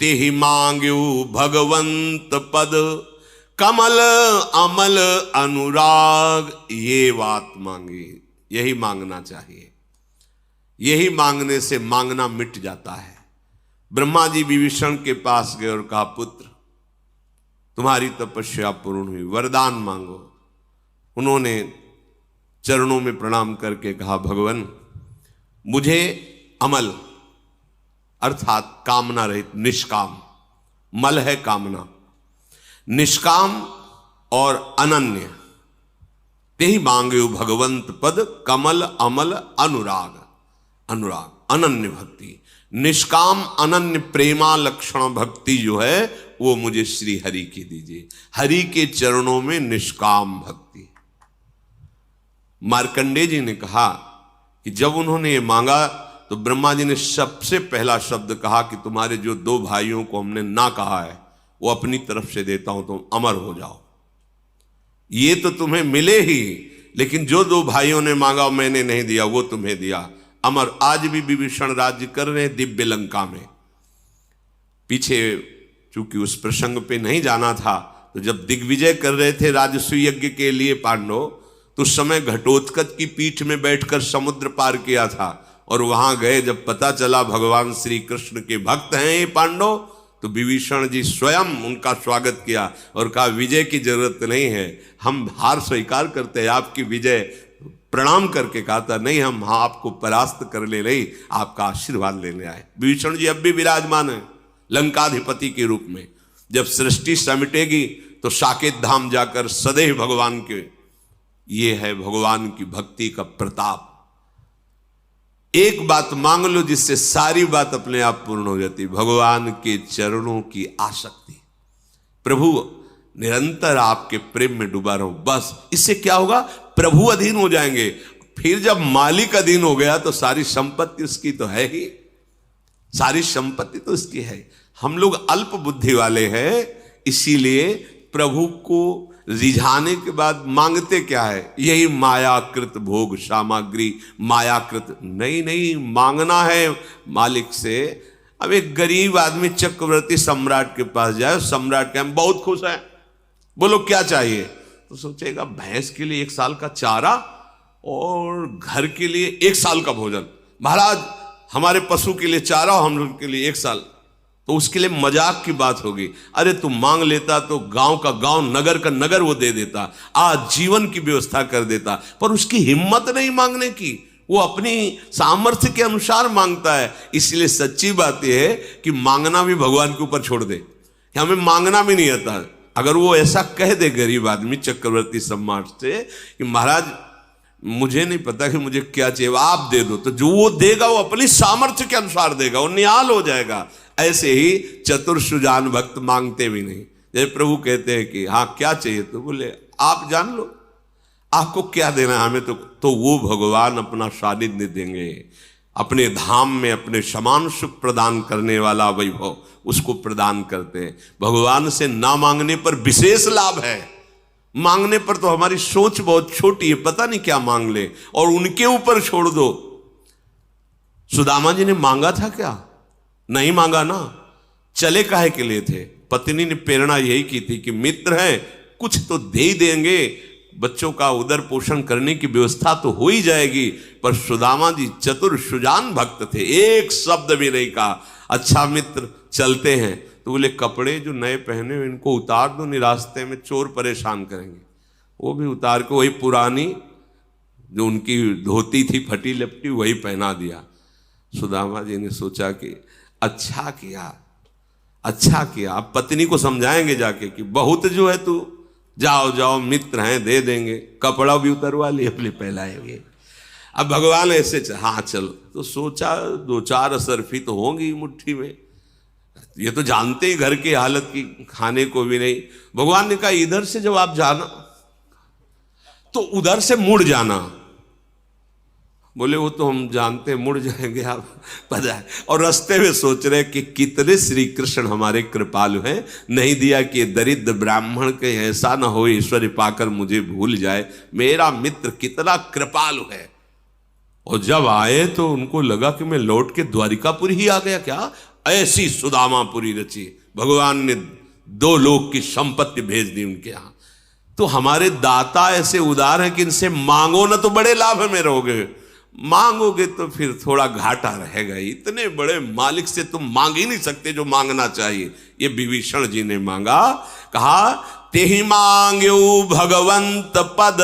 तेहि मांग्यो भगवंत पद, कमल अमल अनुराग। ये बात मांगी, यही मांगना चाहिए। यही मांगने से मांगना मिट जाता है। ब्रह्मा जी विभीषण के पास गए और कहा, पुत्र तुम्हारी तपस्या पूर्ण हुई, वरदान मांगो। उन्होंने चरणों में प्रणाम करके कहा, भगवान मुझे अमल अर्थात कामना रहित, निष्काम, मल है कामना, निष्काम और अनन्य, यही मांगे भगवंत पद, कमल अमल अनुराग, अनुराग अनन्य भक्ति, निष्काम अनन्य प्रेमा लक्षण भक्ति जो है वो मुझे श्री हरि की दीजिए। हरि के चरणों में निष्काम भक्ति। मार्कंडेय जी ने कहा कि जब उन्होंने ये मांगा तो ब्रह्मा जी ने सबसे पहला शब्द कहा कि तुम्हारे जो दो भाइयों को हमने ना कहा है वो अपनी तरफ से देता हूं, तुम अमर हो जाओ। ये तो तुम्हें मिले ही, लेकिन जो दो भाइयों ने मांगा मैंने नहीं दिया वो तुम्हें दिया। अमर आज भी विभीषण राज्य कर रहे हैं दिव्य लंका में। पीछे चूंकि उस प्रसंग पे नहीं जाना था, तो जब दिग्विजय कर रहे थे राजसूय यज्ञ के लिए पांडव, तो उस समय घटोत्कच की पीठ में बैठकर समुद्र पार किया था। और वहां गए, जब पता चला भगवान श्री कृष्ण के भक्त हैं ये पांडव, तो विभीषण जी स्वयं उनका स्वागत किया और कहा, विजय की जरूरत नहीं है, हम हार स्वीकार करते हैं, आपकी विजय। प्रणाम करके कहा था, नहीं हम आपको परास्त करने नहीं, आपका आशीर्वाद लेने आए। विभीषण जी अब भी विराजमान है लंकाधिपति के रूप में। जब सृष्टि समिटेगी तो साकेत धाम जाकर सदैव भगवान के, ये है भगवान की भक्ति का प्रताप। एक बात मांग लो जिससे सारी बात अपने आप पूर्ण हो जाती, भगवान के चरणों की आसक्ति। प्रभु निरंतर आपके प्रेम में डूबा रहो, बस। इससे क्या होगा, प्रभु अधीन हो जाएंगे। फिर जब मालिक अधीन हो गया तो सारी संपत्ति उसकी तो है ही, सारी संपत्ति तो उसकी है। हम लोग अल्प बुद्धि वाले हैं, इसीलिए प्रभु को रिझाने के बाद मांगते क्या है, यही मायाकृत भोग सामग्री, मायाकृत। नहीं, मांगना है मालिक से। अब एक गरीब आदमी चक्रवर्ती सम्राट के पास जाए, सम्राट के हम बहुत खुश हैं, बोलो क्या चाहिए, तो सोचेगा भैंस के लिए 1 साल का चारा और घर के लिए 1 साल का भोजन। महाराज हमारे पशु के लिए चारा और हम लोग के लिए 1 साल, तो उसके लिए मजाक की बात होगी। अरे तुम मांग लेता तो गांव का गांव, नगर का नगर वो दे देता, आज जीवन की व्यवस्था कर देता। पर उसकी हिम्मत नहीं मांगने की, वो अपनी सामर्थ्य के अनुसार मांगता है। इसलिए सच्ची बात यह है कि मांगना भी भगवान के ऊपर छोड़ दे, कि हमें मांगना भी नहीं आता। अगर वो ऐसा कह दे गरीब आदमी चक्रवर्ती सम्राट से कि महाराज मुझे नहीं पता कि मुझे क्या चाहिए, आप दे दो, तो जो वो देगा वो अपनी सामर्थ्य के अनुसार देगा, वो निहाल हो जाएगा। ऐसे ही चतुर सुजान भक्त मांगते भी नहीं। जैसे प्रभु कहते हैं कि हाँ क्या चाहिए, तो बोले आप जान लो आपको क्या देना है हमें, तो वो भगवान अपना सानिध्य देंगे, अपने धाम में अपने समान सुख प्रदान करने वाला वैभव उसको प्रदान करते हैं। भगवान से ना मांगने पर विशेष लाभ है, मांगने पर तो हमारी सोच बहुत छोटी है, पता नहीं क्या मांग ले, और उनके ऊपर छोड़ दो। सुदामा जी ने मांगा था क्या, नहीं मांगा ना, चले काहे के लिए थे। पत्नी ने प्रेरणा यही की थी कि मित्र हैं कुछ तो दे ही देंगे, बच्चों का उदर पोषण करने की व्यवस्था तो हो ही जाएगी। पर सुदामा जी चतुर सुजान भक्त थे, एक शब्द भी नहीं कहा। अच्छा मित्र चलते हैं, तो बोले कपड़े जो नए पहने हुए इनको उतार दो, नहीं रास्ते में चोर परेशान करेंगे। वो भी उतार के वही पुरानी जो उनकी धोती थी फटी लपटी वही पहना दिया। सुदामा जी ने सोचा कि अच्छा किया, अच्छा किया। अब पत्नी को समझाएंगे जाके कि बहुत जो है तू, जाओ जाओ मित्र हैं दे देंगे, कपड़ा भी उतरवा लिए अपने पहलाए हुए। अब भगवान ऐसे हाँ चलो, तो सोचा 2-4 असरफी तो होंगी मुट्ठी में, ये तो जानते ही घर की हालत की, खाने को भी नहीं। भगवान ने कहा इधर से जब आप जाना तो उधर से मुड़ जाना। बोले वो तो हम जानते हैं, मुड़ जाएंगे आप, पता है। और रास्ते में सोच रहे कि कितने श्री कृष्ण हमारे कृपालु हैं, नहीं दिया कि दरिद्र ब्राह्मण के ऐसा ना हो ईश्वर पाकर मुझे भूल जाए, मेरा मित्र कितना कृपालु है। और जब आए तो उनको लगा कि मैं लौट के द्वारिकापुरी ही आ गया क्या, ऐसी सुदामापुरी रची। भगवान ने 2 लोक की संपत्ति भेज दी उनके यहां। तो हमारे दाता ऐसे उदार हैं कि इनसे मांगो ना तो बड़े लाभ में रहोगे, मांगोगे तो फिर थोड़ा घाटा रहेगा। इतने बड़े मालिक से तुम मांग ही नहीं सकते जो मांगना चाहिए। ये विभीषण जी ने मांगा, कहा तेहि मांग्यो भगवंत पद,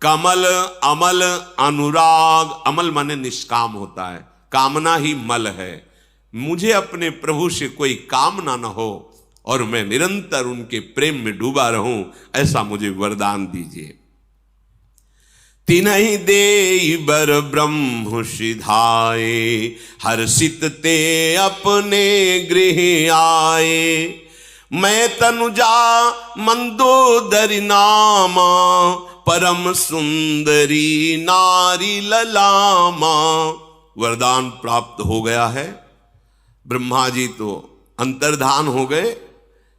कमल अमल अनुराग। अमल माने निष्काम होता है, कामना ही मल है। मुझे अपने प्रभु से कोई कामना न हो और मैं निरंतर उनके प्रेम में डूबा रहूं, ऐसा मुझे वरदान दीजिए। तिन्हि देई बर ब्रह्म सिधाए, हर्षित ते अपने गृह आए। मैं तनुजा मंदोदरी नामा, परम सुंदरी नारी ललामा। वरदान प्राप्त हो गया है। ब्रह्मा जी तो अंतर्धान हो गए।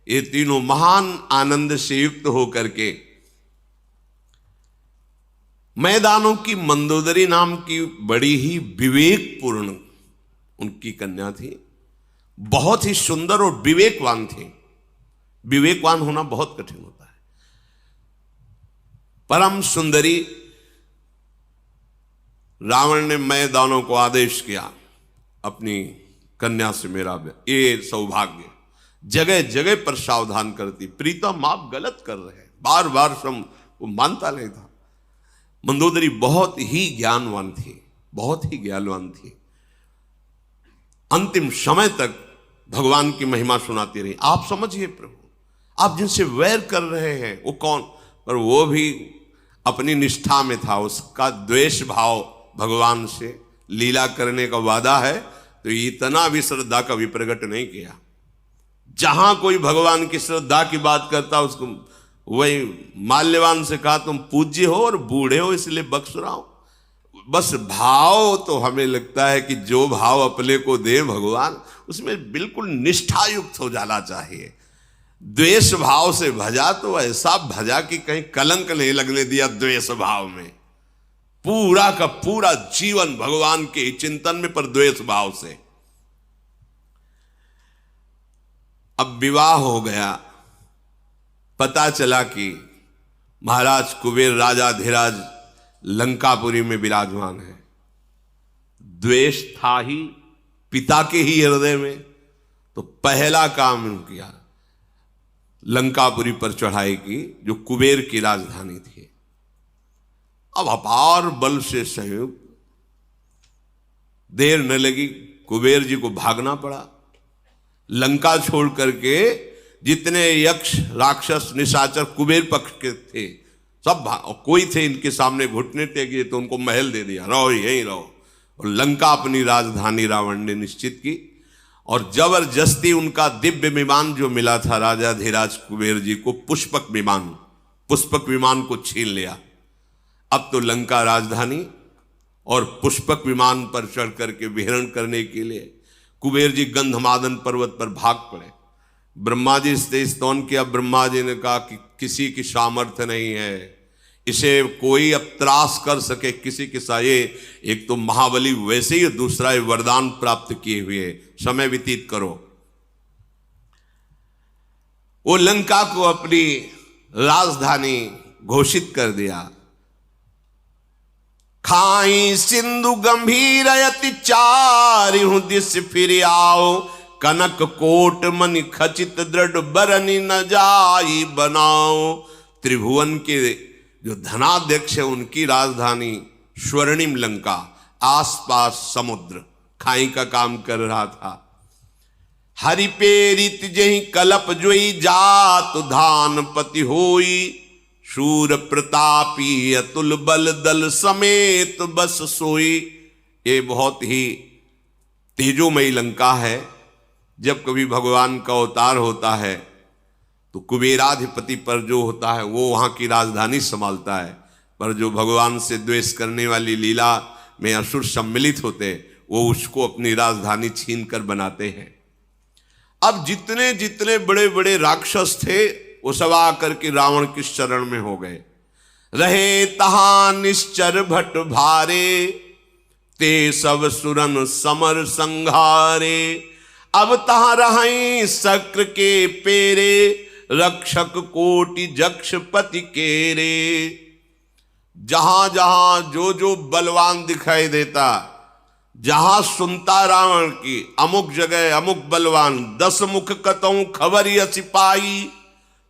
ये तीनों महान आनंद से युक्त होकर के मैदानों की मंदोदरी नाम की बड़ी ही विवेकपूर्ण उनकी कन्या थी। बहुत ही सुंदर और विवेकवान थी। विवेकवान होना बहुत कठिन होता है। परम सुंदरी। रावण ने मैदानों को आदेश किया, अपनी कन्या से मेरा ये सौभाग्य। जगह जगह पर सावधान करती, प्रीतम आप गलत कर रहे हैं, बार बार वो मानता नहीं था। मंदोदरी बहुत ही ज्ञानवान थी, बहुत ही ज्ञानवान थी। अंतिम समय तक भगवान की महिमा सुनाती रही। आप समझिए प्रभु, आप जिनसे वैर कर रहे हैं वो कौन? पर वो भी अपनी निष्ठा में था। उसका द्वेष भाव भगवान से, लीला करने का वादा है तो इतना भी श्रद्धा का विप्रगट नहीं किया। जहां कोई भगवान की श्रद्धा की बात करता उसको वही माल्यवान से कहा तुम पूज्य हो और बूढ़े हो इसलिए बख्श रहा हूं। बस भाव तो हमें लगता है कि जो भाव अपने को दे भगवान, उसमें बिल्कुल निष्ठा युक्त हो जाना चाहिए। द्वेष भाव से भजा तो ऐसा भजा कि कहीं कलंक नहीं लगने दिया द्वेष भाव में। पूरा का पूरा जीवन भगवान के चिंतन में, पर द्वेष भाव से। अब विवाह हो गया। पता चला कि महाराज कुबेर राजाधिराज लंकापुरी में विराजमान है। द्वेष था ही पिता के ही हृदय में, तो पहला काम किया लंकापुरी पर चढ़ाई की, जो कुबेर की राजधानी थी। अब अपार बल से संयुक्त, देर न लगी, कुबेर जी को भागना पड़ा। लंका छोड़ करके जितने यक्ष राक्षस निशाचर कुबेर पक्ष के थे सब कोई थे इनके सामने घुटने टेके तो उनको महल दे दिया, रहो यहीं रहो। और लंका अपनी राजधानी रावण ने निश्चित की। और जबरदस्ती उनका दिव्य विमान जो मिला था राजाधिराज कुबेर जी को, पुष्पक विमान को छीन लिया। अब तो लंका राजधानी और पुष्पक विमान पर चढ़ करके विहरण करने के लिए कुबेर जी गंधमादन पर्वत पर भाग पड़े। ब्रह्मा जी से स्तवन किया। ब्रह्मा जी ने कहा कि किसी की सामर्थ्य नहीं है, इसे कोई अब त्रास कर सके किसी के साये। एक तो महाबली वैसे ही, दूसरा वरदान प्राप्त किए हुए, समय व्यतीत करो। वो लंका को अपनी राजधानी घोषित कर दिया। खाई सिंधु गंभीर अति चारिहु दिस फिर आओ, कनक कोट मणि खचित दृढ़ बरनी न जाई बनाओ। त्रिभुवन के जो धनाध्यक्ष है उनकी राजधानी स्वर्णिम लंका, आसपास समुद्र, खाई का काम कर रहा था। हरि पेरित जही कलप जोई जात धान पति होई, शूर प्रतापी अतुल बल दल समेत बस सोई। ये बहुत ही तेजोमयी लंका है। जब कभी भगवान का अवतार होता है तो कुबेराधिपति पर जो होता है वो वहां की राजधानी संभालता है, पर जो भगवान से द्वेष करने वाली लीला में असुर सम्मिलित होते वो उसको अपनी राजधानी छीन कर बनाते हैं। अब जितने जितने बड़े बड़े राक्षस थे वो सब आकर के रावण के शरण में हो गए। रहे तहा निश्चर भट भारे, ते सब सुरन समर संघारे। अब तहा रहाई शक्र के पेरे, रक्षक कोटि जक्ष पति केरे। जहां जहां जो जो बलवान दिखाई देता, जहां सुनता रावण की अमुक जगह अमुक बलवान, 10 मुख कतऊ खबर सिपाही,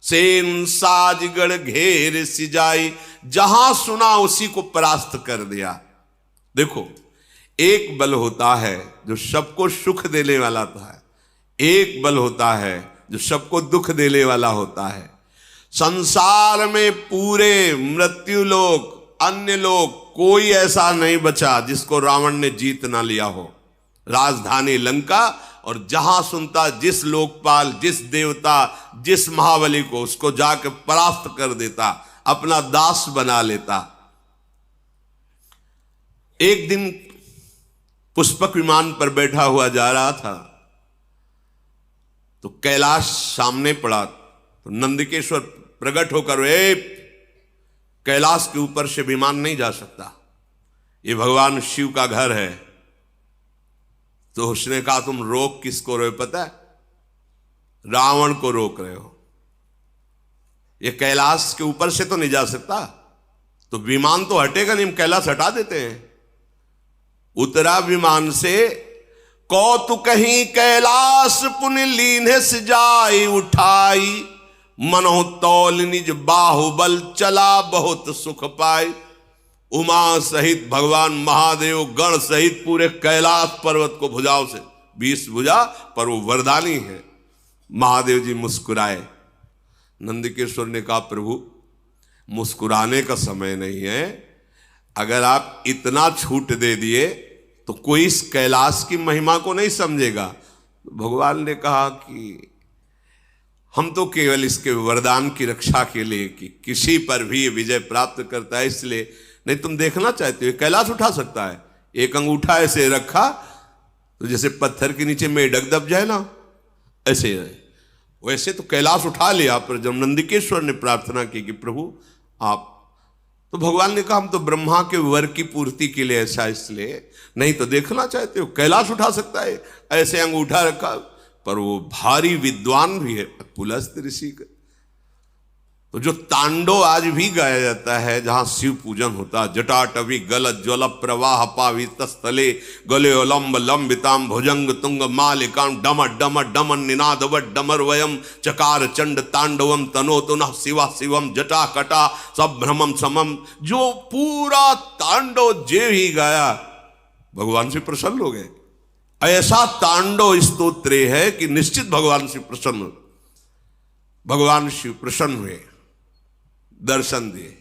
सेन साजगढ़ घेर सिजाई, जहां सुना उसी को परास्त कर दिया। देखो, एक बल होता है जो सबको सुख देने वाला होता है, एक बल होता है जो सबको दुख देने वाला होता है। संसार में पूरे मृत्यु लोक, अन्य लोग, कोई ऐसा नहीं बचा जिसको रावण ने जीत ना लिया हो। राजधानी लंका, और जहां सुनता जिस लोकपाल, जिस देवता, जिस महाबली को, उसको जाके परास्त कर देता, अपना दास बना लेता। एक दिन पुष्पक विमान पर बैठा हुआ जा रहा था तो कैलाश सामने पड़ा, तो नंदिकेश्वर प्रकट होकर, कैलाश के ऊपर से विमान नहीं जा सकता, ये भगवान शिव का घर है। तो उसने कहा, तुम रोक किसको रहे हो पता है? रावण को रोक रहे हो। ये कैलाश के ऊपर से तो नहीं जा सकता, तो विमान तो हटेगा नहीं, हम कैलाश हटा देते हैं। उतरा विमान से, कौतुक कहीं कैलाश पुण्य लीन्हे सजाई उठाई, मनो तौल निज बाहुबल चला बहुत सुख पाई। उमा सहित भगवान महादेव गण सहित पूरे कैलाश पर्वत को भुजाओं से, 20 भुजा पर वो वरदानी है। महादेव जी मुस्कुराए। नंदिकेश्वर ने कहा, प्रभु मुस्कुराने का समय नहीं है, अगर आप इतना छूट दे दिए तो कोई इस कैलाश की महिमा को नहीं समझेगा। भगवान ने कहा कि हम तो केवल इसके वरदान की रक्षा के लिए कि किसी पर भी विजय प्राप्त करता है, इसलिए। नहीं, तुम देखना चाहते हो कैलाश उठा सकता है, एक अंगूठा ऐसे रखा तो जैसे पत्थर के नीचे मेढक दब जाए ना, ऐसे है। वैसे तो कैलाश उठा लिया, पर जब नंदिकेश्वर ने प्रार्थना की कि प्रभु आप, तो भगवान ने कहा, हम तो ब्रह्मा के वर की पूर्ति के लिए ऐसा, इसलिए। नहीं तो देखना चाहते हो कैलाश उठा सकता है, ऐसे अंगूठा रखा, पर वो भारी विद्वान भी है, पुलस्त ऋषि का। तो जो तांडव आज भी गाया जाता है, जहां शिव पूजन होता है, जटाटवी गल ज्वल प्रवाह पावित स्थले गले लंब लंबिताम भुजंग तुंग मालिकाम डम डम डमन निनादवट डमर वयम चकार चंड तांडवम तनो तुनः शिवा शिवम जटा कटा सब भ्रमम समम, जो पूरा तांडव जे ही गाया भगवान से प्रसन्न हो गए। ऐसा तांडव स्तोत्र है कि निश्चित भगवान से प्रसन्न, भगवान शिव प्रसन्न हुए, दर्शन दिए,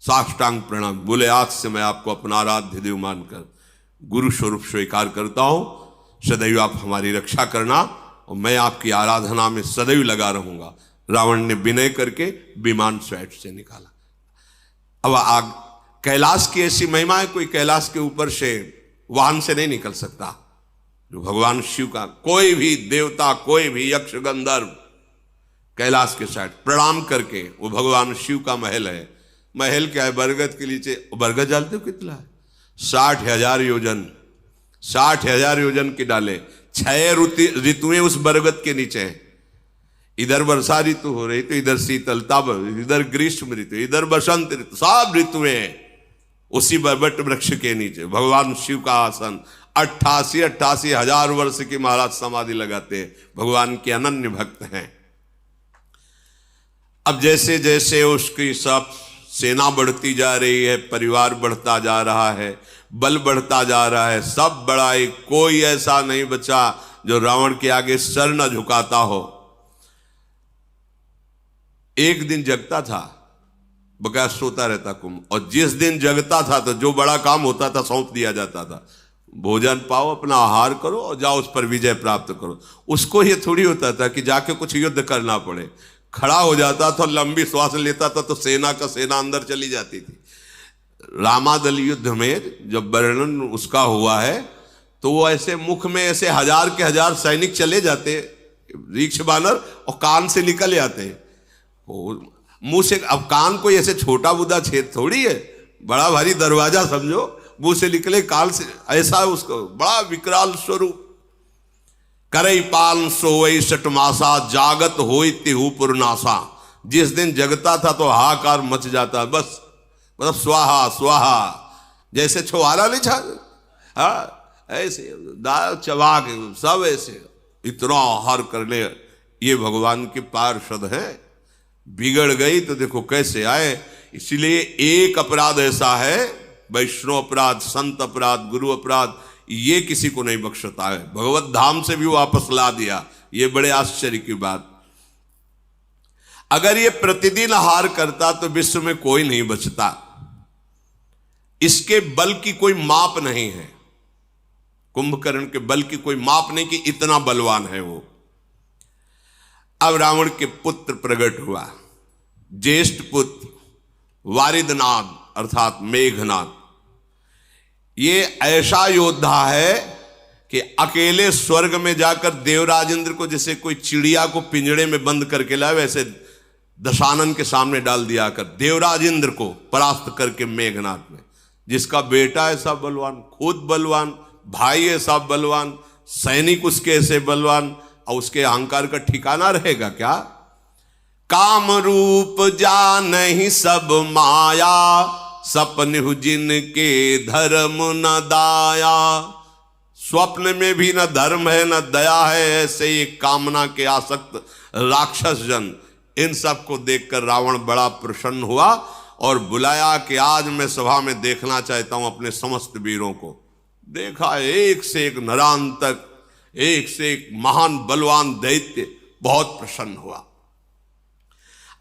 साष्टांग प्रणाम बोले, आज से मैं आपको अपना आराध्य देव मानकर गुरु स्वरूप स्वीकार करता हूं, सदैव आप हमारी रक्षा करना और मैं आपकी आराधना में सदैव लगा रहूंगा। रावण ने विनय करके विमान स्वैट से निकाला। अब आग कैलाश की ऐसी महिमा है, कोई कैलाश के ऊपर से वाहन से नहीं निकल सकता। जो भगवान शिव का कोई भी देवता, कोई भी यक्ष गंधर्व कैलाश के साइड प्रणाम करके, वो भगवान शिव का महल है। महल क्या है? बरगद के नीचे, बरगद जानते हो कितना है? 60,000 योजन, 60,000 योजन की डाले, 6 ऋतुएं उस बरगद के नीचे हैं। इधर वर्षा ऋतु हो रही तो इधर शीतलता, इधर ग्रीष्म ऋतु, इधर बसंत ऋतु, सब ऋतुएं उसी बरबट वृक्ष के नीचे। भगवान शिव का आसन 88 हजार वर्ष की महाराज समाधि लगाते हैं, भगवान के अनन्य भक्त हैं। अब जैसे जैसे उसकी सब सेना बढ़ती जा रही है, परिवार बढ़ता जा रहा है, बल बढ़ता जा रहा है, सब बड़ाई, कोई ऐसा नहीं बचा जो रावण के आगे सर न झुकाता हो। एक दिन जगता था, बकाया सोता रहता कुंभ, और जिस दिन जगता था तो जो बड़ा काम होता था सौंप दिया जाता था, भोजन पाओ, अपना आहार करो और जाओ उस पर विजय प्राप्त करो। उसको ये थोड़ी होता था कि जाके कुछ युद्ध करना पड़े। खड़ा हो जाता था, लंबी श्वास लेता था तो सेना का सेना अंदर चली जाती थी। रामादल युद्ध में जब वर्णन उसका हुआ है तो वो ऐसे मुख में ऐसे 1000 के 1000 सैनिक चले जाते, रीक्ष बानर, और कान से निकल जाते मुंह से। अब कान कोई ऐसे छोटा बुदा छेद थोड़ी है, बड़ा भारी दरवाजा समझो, मुंह से निकले कान से, ऐसा उसको बड़ा विकराल स्वरूप। करई पान सोई सटमासा, जागत होई तिहु पुरनासा, जिस दिन जगता था तो हाहाकार मच जाता, बस मतलब स्वाहा स्वाहा, जैसे छुआरा नहीं छा, हाँ ऐसे दाल चबा के सब ऐसे इतना आहार कर ले। ये भगवान के पार्षद हैं, बिगड़ गई तो देखो कैसे आए। इसलिए एक अपराध ऐसा है, वैष्णव अपराध, संत अपराध, गुरु अपराध, ये किसी को नहीं बख्शता है। भगवत धाम से भी वापस ला दिया, ये बड़े आश्चर्य की बात। अगर ये प्रतिदिन आहार करता तो विश्व में कोई नहीं बचता। इसके बल की कोई माप नहीं है, कुंभकर्ण के बल की कोई माप नहीं कि इतना बलवान है वो। अब रावण के पुत्र प्रकट हुआ, ज्येष्ठ पुत्र वारिदनाद अर्थात मेघनाद। ये ऐसा योद्धा है कि अकेले स्वर्ग में जाकर देवराज इंद्र को जैसे कोई चिड़िया को पिंजड़े में बंद करके लाए, वैसे दशानन के सामने डाल दिया कर देवराज इंद्र को परास्त करके मेघनाद में। जिसका बेटा ऐसा बलवान, खुद बलवान, भाई ऐसा बलवान, सैनिक उसके ऐसे बलवान, और उसके अहंकार का ठिकाना रहेगा क्या? काम रूप जानहि सब माया, सपन जिनके धर्म न दाया। स्वप्न में भी न धर्म है न दया है, ऐसे ये कामना के आसक्त राक्षस जन। इन सब को देखकर रावण बड़ा प्रसन्न हुआ और बुलाया कि आज मैं सभा में देखना चाहता हूं अपने समस्त वीरों को। देखा एक से एक नरांतक, एक से एक महान बलवान दैत्य, बहुत प्रसन्न हुआ।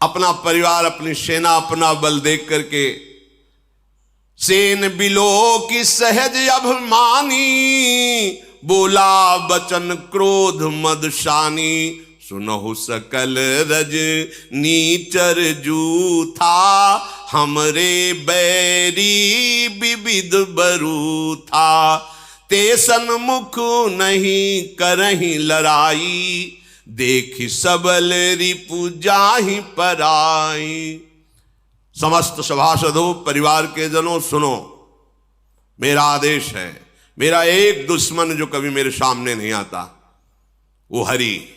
अपना परिवार, अपनी सेना, अपना बल देख करके सेन बिलो की सहज अभिमानी, बोला बचन क्रोध मदशानी। सुनहु सकल रज नीचर जूथा, हमरे बैरी विविध बरू था। ते सन्मुख नहीं करही लड़ाई, देखी सबल रिपु जाहि पराई। समस्त सभासदों, परिवार के जनों, सुनो, मेरा आदेश है। मेरा एक दुश्मन जो कभी मेरे सामने नहीं आता, वो हरि।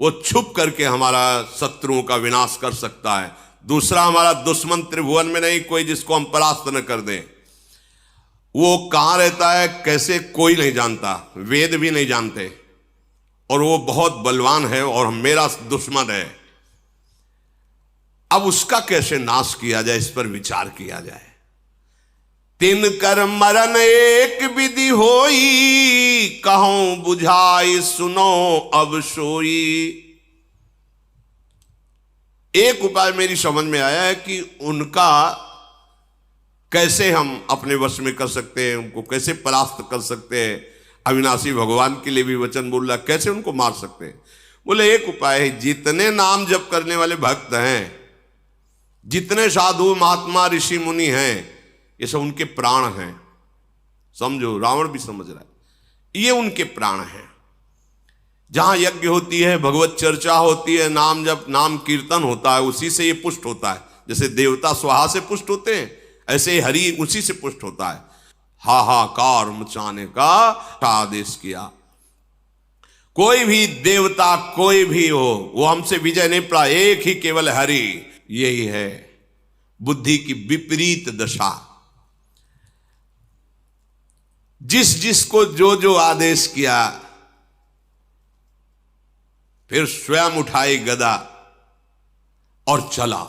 वो छुप करके हमारा शत्रुओं का विनाश कर सकता है। दूसरा हमारा दुश्मन त्रिभुवन में नहीं कोई जिसको हम परास्त न कर दें। वो कहां रहता है, कैसे, कोई नहीं जानता, वेद भी नहीं जानते, और वो बहुत बलवान है और मेरा दुश्मन है। अब उसका कैसे नाश किया जाए, इस पर विचार किया जाए। तिन कर मरण एक विधि होई, कहूं बुझाई सुनो अब सोई। एक उपाय मेरी समझ में आया है कि उनका कैसे हम अपने वश में कर सकते हैं, उनको कैसे परास्त कर सकते हैं। अविनाशी भगवान के लिए भी वचन बोल रहा, कैसे उनको मार सकते हैं। बोले एक उपाय है, जितने नाम जप करने वाले भक्त हैं, जितने साधु महात्मा ऋषि मुनि हैं, ये सब उनके प्राण हैं। समझो, रावण भी समझ रहा है, ये उनके प्राण हैं। जहां यज्ञ होती है, भगवत चर्चा होती है, नाम जप, नाम कीर्तन होता है, उसी से ये पुष्ट होता है। जैसे देवता स्वाहा से पुष्ट होते हैं, ऐसे ही हरि उसी से पुष्ट होता है। हाहाकार मचाने का आदेश किया। कोई भी देवता, कोई भी हो, वो हमसे विजय नहीं पा, एक ही केवल हरि। यही है बुद्धि की विपरीत दशा। जिस जिसको जो जो आदेश किया, फिर स्वयं उठाई गदा और चला।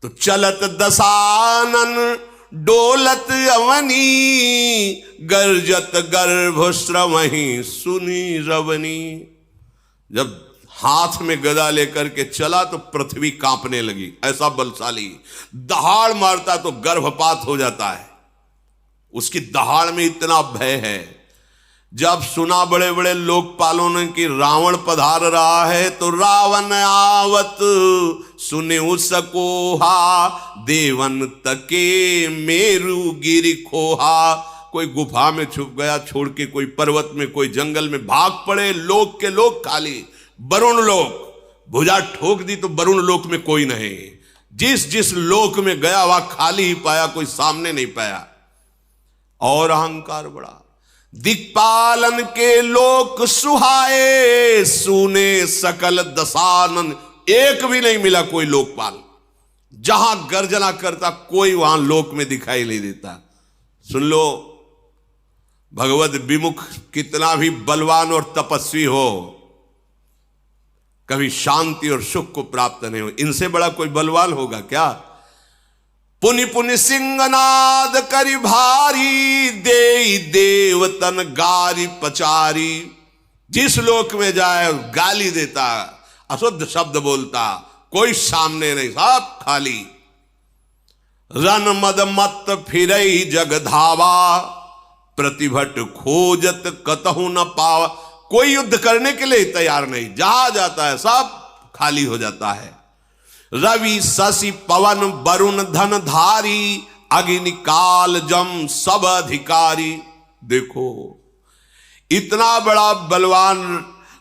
तो चलत दशानन डोलत अवनी, गर्जत गर्भ श्रवही सुनी रवनी। जब हाथ में गदा लेकर के चला तो पृथ्वी कांपने लगी, ऐसा बलशाली। दहाड़ मारता तो गर्भपात हो जाता है, उसकी दहाड़ में इतना भय है। जब सुना बड़े बड़े लोकपालों ने कि रावण पधार रहा है, तो रावण आवत सुने सकोहा, देवन तके मेरु गिर खोहा। कोई गुफा में छुप गया छोड़ के, कोई पर्वत में, कोई जंगल में, भाग पड़े लोक के लोग खाली। वरुण लोक भुजा ठोक दी तो वरुण लोक में कोई नहीं। जिस जिस लोक में गया वह खाली ही पाया, कोई सामने नहीं पाया। और अहंकार बड़ा। दिक्पालन के लोक सुहाए, सुने सकल दशानन एक भी नहीं मिला कोई लोकपाल। जहां गर्जना करता कोई वहां लोक में दिखाई नहीं देता। सुन लो, भगवत विमुख कितना भी बलवान और तपस्वी हो, कभी शांति और सुख को प्राप्त नहीं हो। इनसे बड़ा कोई बलवान होगा क्या? पुनि पुनि सिंहनाद करी भारी, दे देवतन गारी पचारी। जिस लोक में जाए गाली देता, अशुद्ध शब्द बोलता, कोई सामने नहीं, सब खाली। रन मद मत फिरई जग धावा, प्रतिभट खोजत कतहु न पावा। कोई युद्ध करने के लिए तैयार नहीं, जहां जाता है सब खाली हो जाता है। रवि शशि पवन वरुण धन धारी, अग्नि काल जम सब अधिकारी। देखो इतना बड़ा बलवान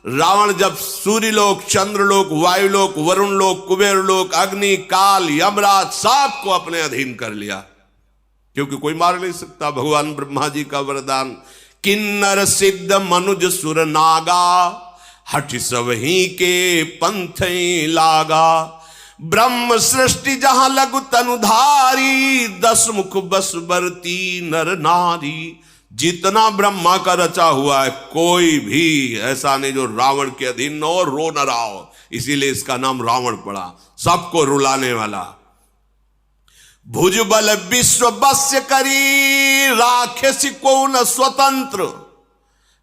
रावण जब सूर्यलोक, चंद्रलोक, वायुलोक, वरुण लोक, कुबेर लोक, अग्नि, काल, यमराज सबको अपने अधीन कर लिया, क्योंकि कोई मार नहीं सकता। भगवान ब्रह्मा जी का वरदान, किन्नर सिद्ध मनुज सुर नागा, हठ सब ही के पंथ लागा। ब्रह्म सृष्टि जहां लघु तनुधारी, 10 मुख बस बरती नर नारी। जितना ब्रह्मा का रचा हुआ है, कोई भी ऐसा नहीं जो रावण के अधीन न हो, रो न रहा हो। इसीलिए इसका नाम रावण पड़ा, सबको रुलाने वाला। भुजबल विश्व बस्य करी, राक्षसी को न स्वतंत्र।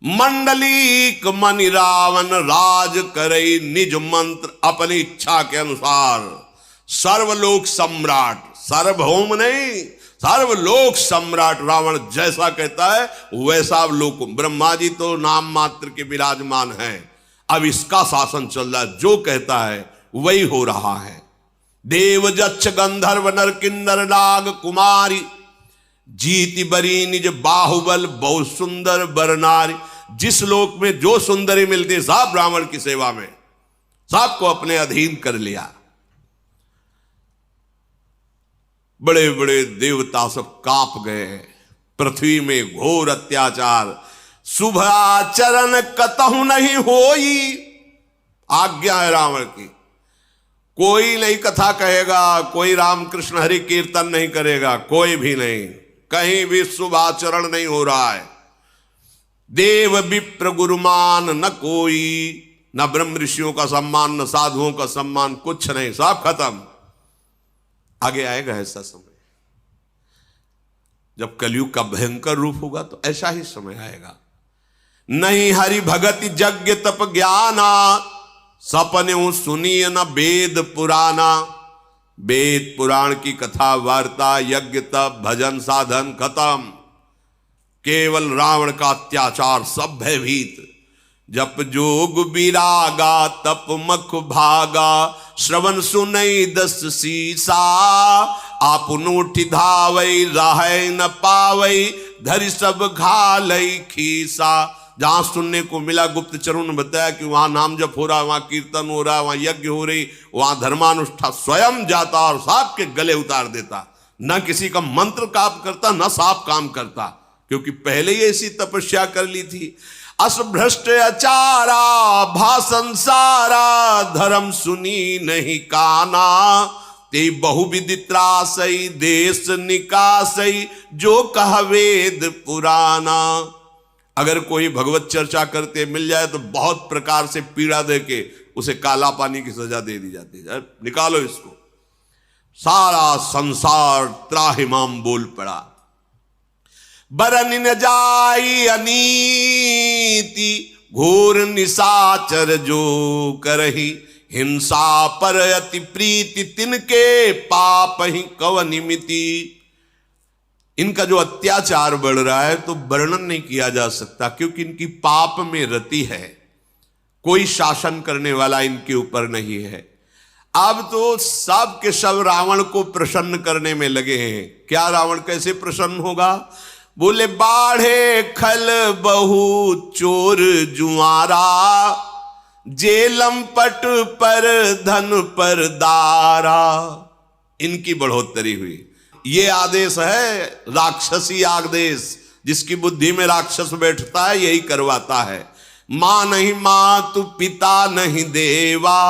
मंडलीक मनि रावण राज करई, निज मंत्र अपनी इच्छा के अनुसार। सर्वलोक सम्राट, सार्वभौम नहीं, सर्वलोक सम्राट रावण जैसा कहता है वैसा लोक। ब्रह्मा जी तो नाम मात्र के विराजमान हैं, अब इसका शासन चल रहा है, जो कहता है वही हो रहा है। देव जच्छ गंधर्व नर किन्नर नाग कुमारी, जीति बरी निज बाहुबल बहु सुंदर बरनारी। जिस लोक में जो सुंदरी मिलती, सब ब्राह्मण की सेवा में, सबको अपने अधीन कर लिया। बड़े बड़े देवता सब कांप गए। पृथ्वी में घोर अत्याचार, शुभ आचरण कतहु नहीं होई। आज्ञा है रावण की, कोई नहीं कथा कहेगा, कोई रामकृष्ण हरि कीर्तन नहीं करेगा, कोई भी नहीं, कहीं भी शुभ आचरण नहीं हो रहा है। देव विप्र गुरुमान न कोई, न ब्रह्म ऋषियों का सम्मान, न साधुओं का सम्मान, कुछ नहीं, सब खत्म। आगे आएगा ऐसा समय, जब कलयुग का भयंकर रूप होगा तो ऐसा ही समय आएगा। नहीं हरि भगति यज्ञ तप ज्ञाना, सपने सुनिय न वेद पुराना। वेद पुराण की कथा वार्ता, यज्ञ तप भजन साधन खत्म। केवल रावण का अत्याचार, सब भयभीत। जप जोग विरागा तप मख भागा, श्रवण सुनई 10 सीसा। आपनो ठिधावई राहै न पावई, धरि सब घालई खीसा। जहां सुनने को मिला, गुप्त चरों ने बताया कि वहां नाम जप हो रहा, वहां कीर्तन हो रहा, वहां यज्ञ हो रही, वहां धर्मानुष्ठान, स्वयं जाता और सांप के गले उतार देता। न किसी का मंत्र काम करता, न सांप काम करता, क्योंकि पहले ही ऐसी तपस्या कर ली थी। अस भ्रष्ट अचारा भाषण सारा, धर्म सुनी नहीं काना। ते बहुविदित्रासई देश निकासई, जो कह वेद पुराना। अगर कोई भगवत चर्चा करते मिल जाए तो बहुत प्रकार से पीड़ा दे के उसे काला पानी की सजा दे दी जाती है, निकालो इसको। सारा संसार त्राहिमाम बोल पड़ा। बरन न जाई अनीति, घोर निशाचर जो करही। हिंसा पर अति प्रीति, तिनके पाप ही कवनि मिति। इनका जो अत्याचार बढ़ रहा है तो वर्णन नहीं किया जा सकता, क्योंकि इनकी पाप में रति है। कोई शासन करने वाला इनके ऊपर नहीं है। अब तो सब के सब रावण को प्रसन्न करने में लगे हैं। क्या रावण कैसे प्रसन्न होगा? बोले बाढ़े खल बहु चोर जुआरा, जेलम पट पर धन पर दारा। इनकी बढ़ोतरी हुई। ये आदेश है राक्षसी आदेश, जिसकी बुद्धि में राक्षस बैठता है यही करवाता है। मां नहीं मातु पिता नहीं देवा,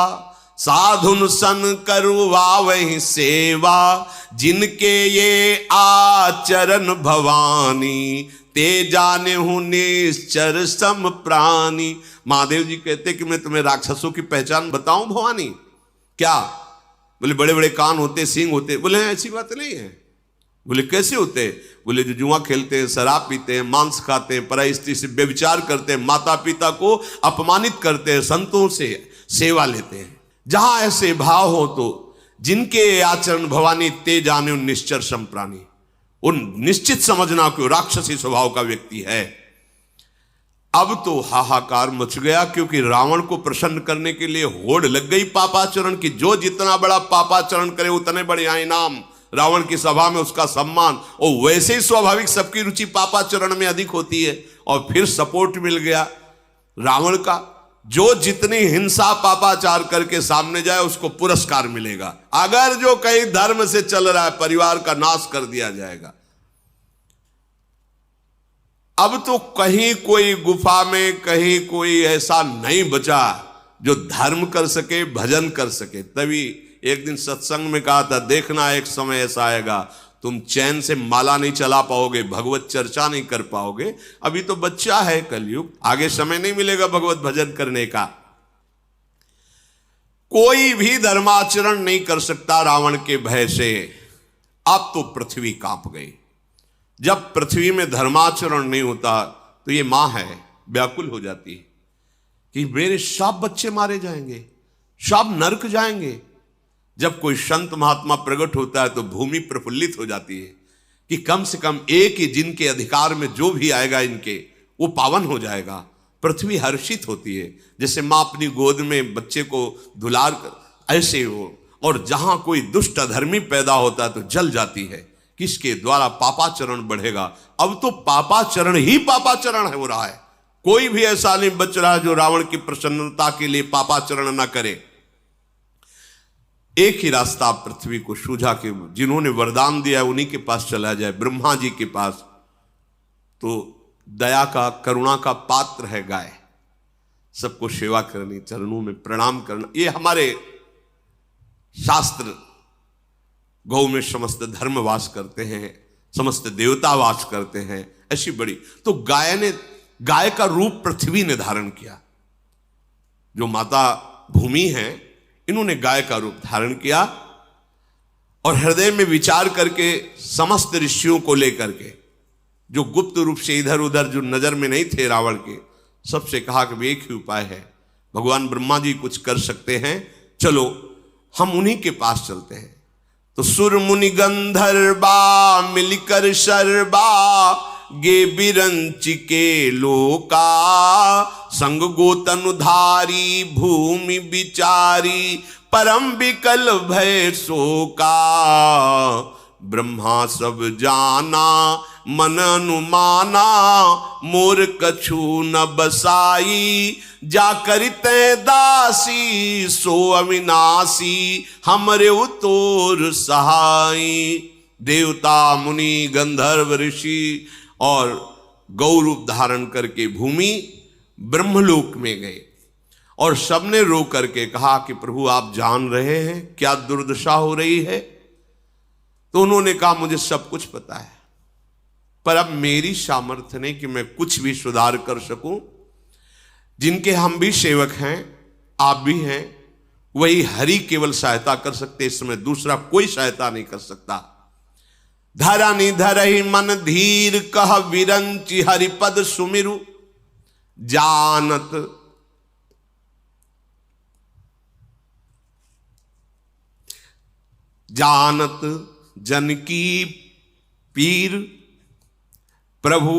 साधुन सन करवावहि सेवा, जिनके ये आचरण भवानी, ते जाने हूं निश्चर सम प्राणी। महादेव जी कहते कि मैं तुम्हें राक्षसों की पहचान बताऊं भवानी? क्या? बोले बड़े बड़े कान होते, सींग होते। बोले ऐसी बात नहीं है। बोले कैसे होते? बोले जो जुआ खेलते हैं, शराब पीते हैं, मांस खाते हैं, पराई स्त्री से व्यभिचार करते हैं, माता पिता को अपमानित करते हैं, संतों से सेवा लेते हैं। जहां ऐसे भाव हो तो जिनके आचरण भवानी, ते जाने उन निश्चर सम प्राणी, उन निश्चित समझना कि राक्षसी स्वभाव का व्यक्ति है। अब तो हाहाकार मच गया, क्योंकि रावण को प्रसन्न करने के लिए होड़ लग गई पापाचरण की। जो जितना बड़ा पापाचरण करे उतने बड़े इनाम, रावण की सभा में उसका सम्मान। और वैसे ही स्वाभाविक सबकी रुचि पापाचरण में अधिक होती है। और फिर सपोर्ट मिल गया रावण का। जो जितनी हिंसा पापाचार करके सामने जाए उसको पुरस्कार मिलेगा। अगर जो कहीं धर्म से चल रहा है, परिवार का नाश कर दिया जाएगा। अब तो कहीं कोई गुफा में, कहीं कोई ऐसा नहीं बचा जो धर्म कर सके, भजन कर सके। तभी एक दिन सत्संग में कहा था, देखना एक समय ऐसा आएगा तुम चैन से माला नहीं चला पाओगे, भगवत चर्चा नहीं कर पाओगे। अभी तो बच्चा है कलयुग, आगे समय नहीं मिलेगा भगवत भजन करने का। कोई भी धर्माचरण नहीं कर सकता रावण के भय से। अब तो पृथ्वी कांप गई। जब पृथ्वी में धर्माचरण नहीं होता तो ये मां है व्याकुल हो जाती है कि मेरे सब बच्चे मारे जाएंगे, सब नरक जाएंगे। जब कोई संत महात्मा प्रकट होता है तो भूमि प्रफुल्लित हो जाती है कि कम से कम एक ही जिनके अधिकार में जो भी आएगा इनके, वो पावन हो जाएगा। पृथ्वी हर्षित होती है, जैसे माँ अपनी गोद में बच्चे को दुलार कर, ऐसे हो। और जहां कोई दुष्ट अधर्मी पैदा होता है तो जल जाती है, किसके द्वारा? पापाचरण बढ़ेगा। अब तो पापाचरण ही पापाचरण हो रहा है। कोई भी ऐसा नहीं बच रहा जो रावण की प्रसन्नता के लिए पापाचरण न करे। एक ही रास्ता पृथ्वी को सूझा कि जिन्होंने वरदान दिया उन्हीं के पास चला जाए, ब्रह्मा जी के पास। तो दया का, करुणा का पात्र है गाय। सबको सेवा करनी, चरणों में प्रणाम करना, ये हमारे शास्त्र। गौ में समस्त धर्म वास करते हैं, समस्त देवता वास करते हैं, ऐसी बड़ी। तो गाय का रूप पृथ्वी ने धारण किया। जो माता भूमि है, इन्होंने गाय का रूप धारण किया और हृदय में विचार करके समस्त ऋषियों को लेकर के, जो गुप्त रूप से इधर उधर जो नजर में नहीं थे रावण के, सबसे कहा कि एक ही उपाय है, भगवान ब्रह्मा जी कुछ कर सकते हैं, चलो हम उन्हीं के पास चलते हैं। तो सुर मुनि गंधर्वा मिलकर शर्बा गे बिरंच के लोका, संग गोतनुधारी भूमि विचारी परम विकल भय शोका। ब्रह्मा सब जाना मन अनुमाना, मोर कछु न बसाई, जा करिते दासी सो अविनाशी, हमरे उतोर सहाई। देवता मुनि गंधर्व ऋषि और गौ रूप धारण करके भूमि ब्रह्मलोक में गए और सबने रो करके कहा कि प्रभु आप जान रहे हैं क्या दुर्दशा हो रही है? तो उन्होंने कहा मुझे सब कुछ पता है, पर अब मेरी सामर्थ्य नहीं कि मैं कुछ भी सुधार कर सकूं। जिनके हम भी सेवक हैं, आप भी हैं, वही हरि केवल सहायता कर सकते, इस समय दूसरा कोई सहायता नहीं कर सकता। धरनि धरहि मन धीर कह विरंचि हरिपद सुमिरु, जानत जनकी पीर प्रभु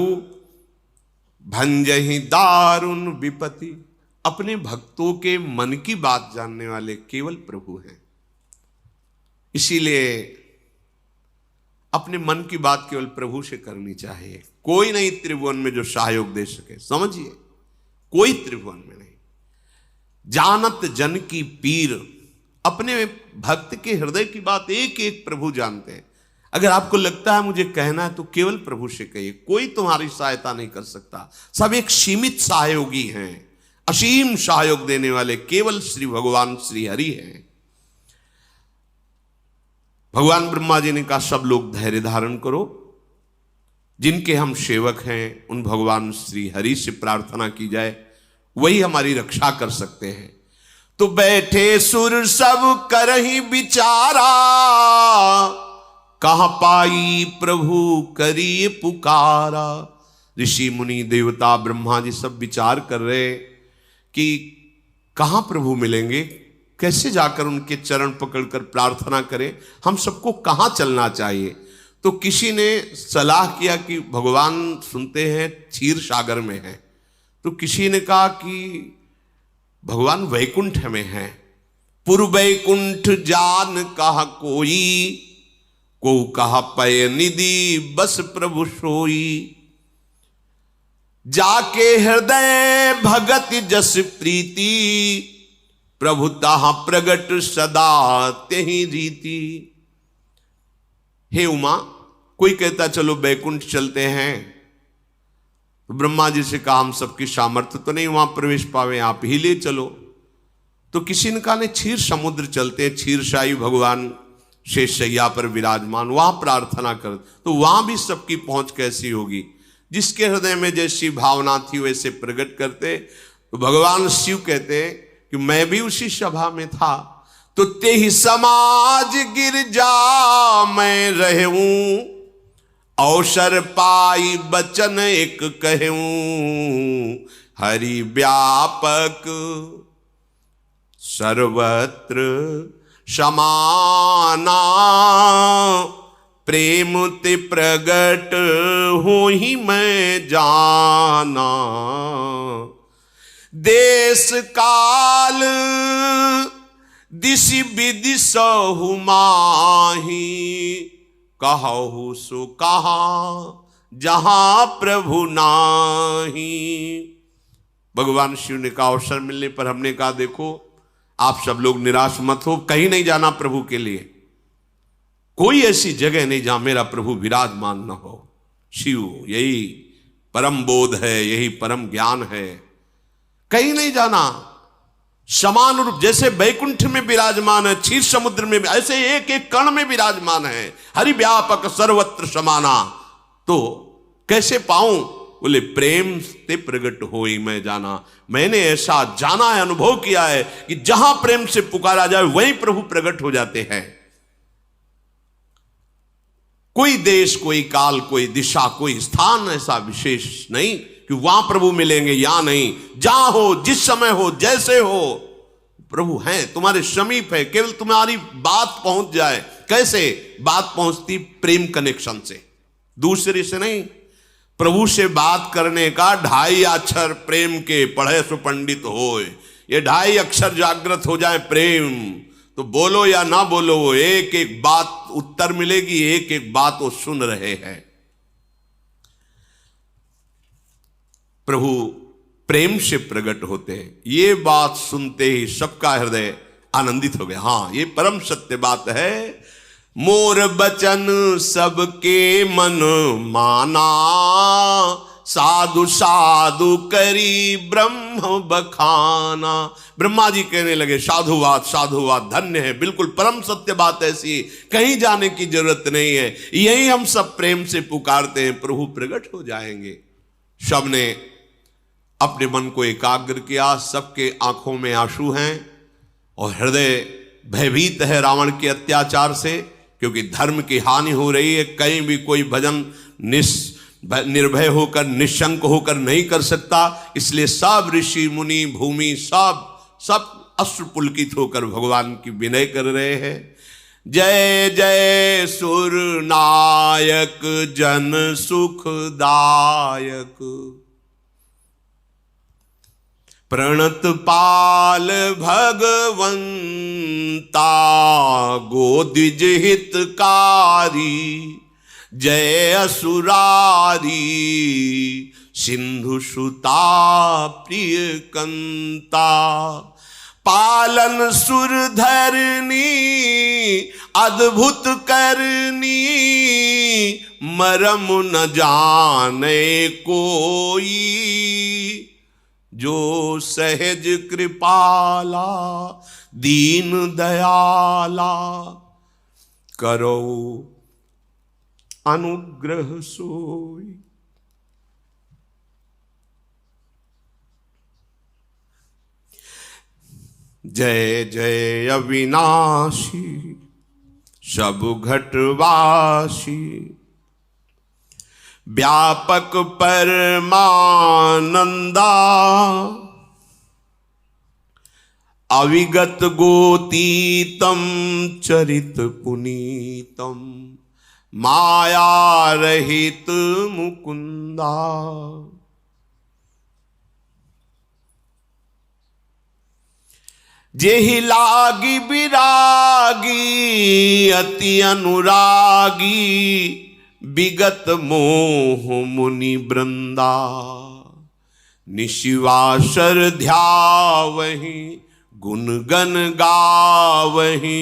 भंजहि दारुण विपति। अपने भक्तों के मन की बात जानने वाले केवल प्रभु हैं। इसीलिए अपने मन की बात केवल प्रभु से करनी चाहिए। कोई नहीं त्रिभुवन में जो सहयोग दे सके, समझिए, कोई त्रिभुवन में नहीं। जानत जन की पीर, अपने भक्त के हृदय की बात एक एक प्रभु जानते हैं। अगर आपको लगता है मुझे कहना है तो केवल प्रभु से कहिए, कोई तुम्हारी सहायता नहीं कर सकता। सब एक सीमित सहयोगी हैं। असीम सहयोग देने वाले केवल श्री भगवान श्री हरि हैं। भगवान ब्रह्मा जी ने कहा सब लोग धैर्य धारण करो, जिनके हम सेवक हैं उन भगवान श्री हरि से प्रार्थना की जाए, वही हमारी रक्षा कर सकते हैं। तो बैठे सुर सब करहि विचारा, कहां पाई प्रभु करिए पुकारा। ऋषि मुनि देवता ब्रह्मा जी सब विचार कर रहे कि कहां प्रभु मिलेंगे, कैसे जाकर उनके चरण पकड़कर प्रार्थना करें, हम सबको कहां चलना चाहिए। तो किसी ने सलाह किया कि भगवान सुनते हैं क्षीर सागर में हैं, तो किसी ने कहा कि भगवान वैकुंठ में हैं। पुर वैकुंठ जान कहा कोई, को कहा पय निधि बस प्रभु सोई। जाके हृदय भगत जस प्रीति, प्रभु ताहा प्रगट सदा तेहि रीति। हे उमा, कोई कहता चलो बैकुंठ चलते हैं, तो ब्रह्मा जी से कहा हम सबकी सामर्थ्य तो नहीं वहां प्रवेश पावे, आप ही ले चलो। तो किसी ने कहा नहीं क्षीर समुद्र चलते हैं, क्षीरशाही भगवान शेष शैया पर विराजमान, वहां प्रार्थना कर। तो वहां भी सबकी पहुंच कैसी होगी, जिसके हृदय में जैसी भावना थी वैसे प्रकट करते। तो भगवान शिव कहते कि मैं भी उसी सभा में था, तो ते ही समाज गिरजा मैं रहूं, अवसर पाई बचन एक कहूं। हरि व्यापक सर्वत्र समाना, प्रेम ते प्रगट हो ही मैं जाना। देश काल दिशि विदिशहु माही, कहु सो कहा जहां प्रभु नाही। भगवान शिव ने कहा अवसर मिलने पर हमने कहा देखो आप सब लोग निराश मत हो, कहीं नहीं जाना प्रभु के लिए, कोई ऐसी जगह नहीं जहां मेरा प्रभु विराजमान न हो। शिव यही परम बोध है, यही परम ज्ञान है, कहीं नहीं जाना। समान रूप जैसे बैकुंठ में विराजमान है, क्षीर समुद्र में, ऐसे एक एक कण में विराजमान है। हरि व्यापक सर्वत्र समाना, तो कैसे पाऊं, बोले प्रेम से प्रगट होई मैं जाना। मैंने ऐसा जाना है, अनुभव किया है कि जहां प्रेम से पुकारा जाए वहीं प्रभु प्रकट हो जाते हैं। कोई देश, कोई काल, कोई दिशा, कोई स्थान ऐसा विशेष नहीं कि वहां प्रभु मिलेंगे या नहीं। जहां हो, जिस समय हो, जैसे हो, प्रभु हैं, तुम्हारे समीप है, केवल तुम्हारी बात पहुंच जाए। कैसे बात पहुंचती? प्रेम कनेक्शन से, दूसरे से नहीं। प्रभु से बात करने का 2.5 अक्षर प्रेम के पढ़े सो पंडित होए, ये 2.5 अक्षर जागृत हो जाए प्रेम, तो बोलो या ना बोलो वो एक एक बात उत्तर मिलेगी, एक एक बात वो सुन रहे हैं। प्रभु प्रेम से प्रकट होते हैं। ये बात सुनते ही सबका हृदय आनंदित हो गया। हां, ये परम सत्य बात है। मोर बचन सबके मन माना, साधु साधु करी ब्रह्म बखाना। ब्रह्मा जी कहने लगे साधुवाद साधुवाद, धन्य है, बिल्कुल परम सत्य बात ऐसी, कहीं जाने की जरूरत नहीं है, यही हम सब प्रेम से पुकारते हैं, प्रभु प्रकट हो जाएंगे। सबने अपने मन को एकाग्र किया, सबके आंखों में आंसू हैं और हृदय भयभीत है रावण के अत्याचार से, क्योंकि धर्म की हानि हो रही है। कहीं भी कोई भजन निर्भय होकर, निशंक होकर नहीं कर सकता। इसलिए सब ऋषि मुनि भूमि सब अश्रु पुलकित होकर भगवान की विनय कर रहे हैं। जय जय सुर नायक जन सुखदायक, प्रणत पाल भगवंता गोदिज हितकारी। जय असुरारी सिंधु सुता प्रिय कंता, पालन सुर धरनी अद्भुत करनी। मरम न जाने कोई, जो सहज कृपाला दीन दयाला, करो अनुग्रह सोई। जय जय अविनाशी सब घटवासी, व्यापक परमानंदा, अविगत गोतीतम चरित पुनीतम, माया रहित मुकुंदा। जेहि लागी विरागी अति अनुरागी, विगत मोह मुनि वृंदा, निशिवासर ध्यावहि गुण गण गावहि,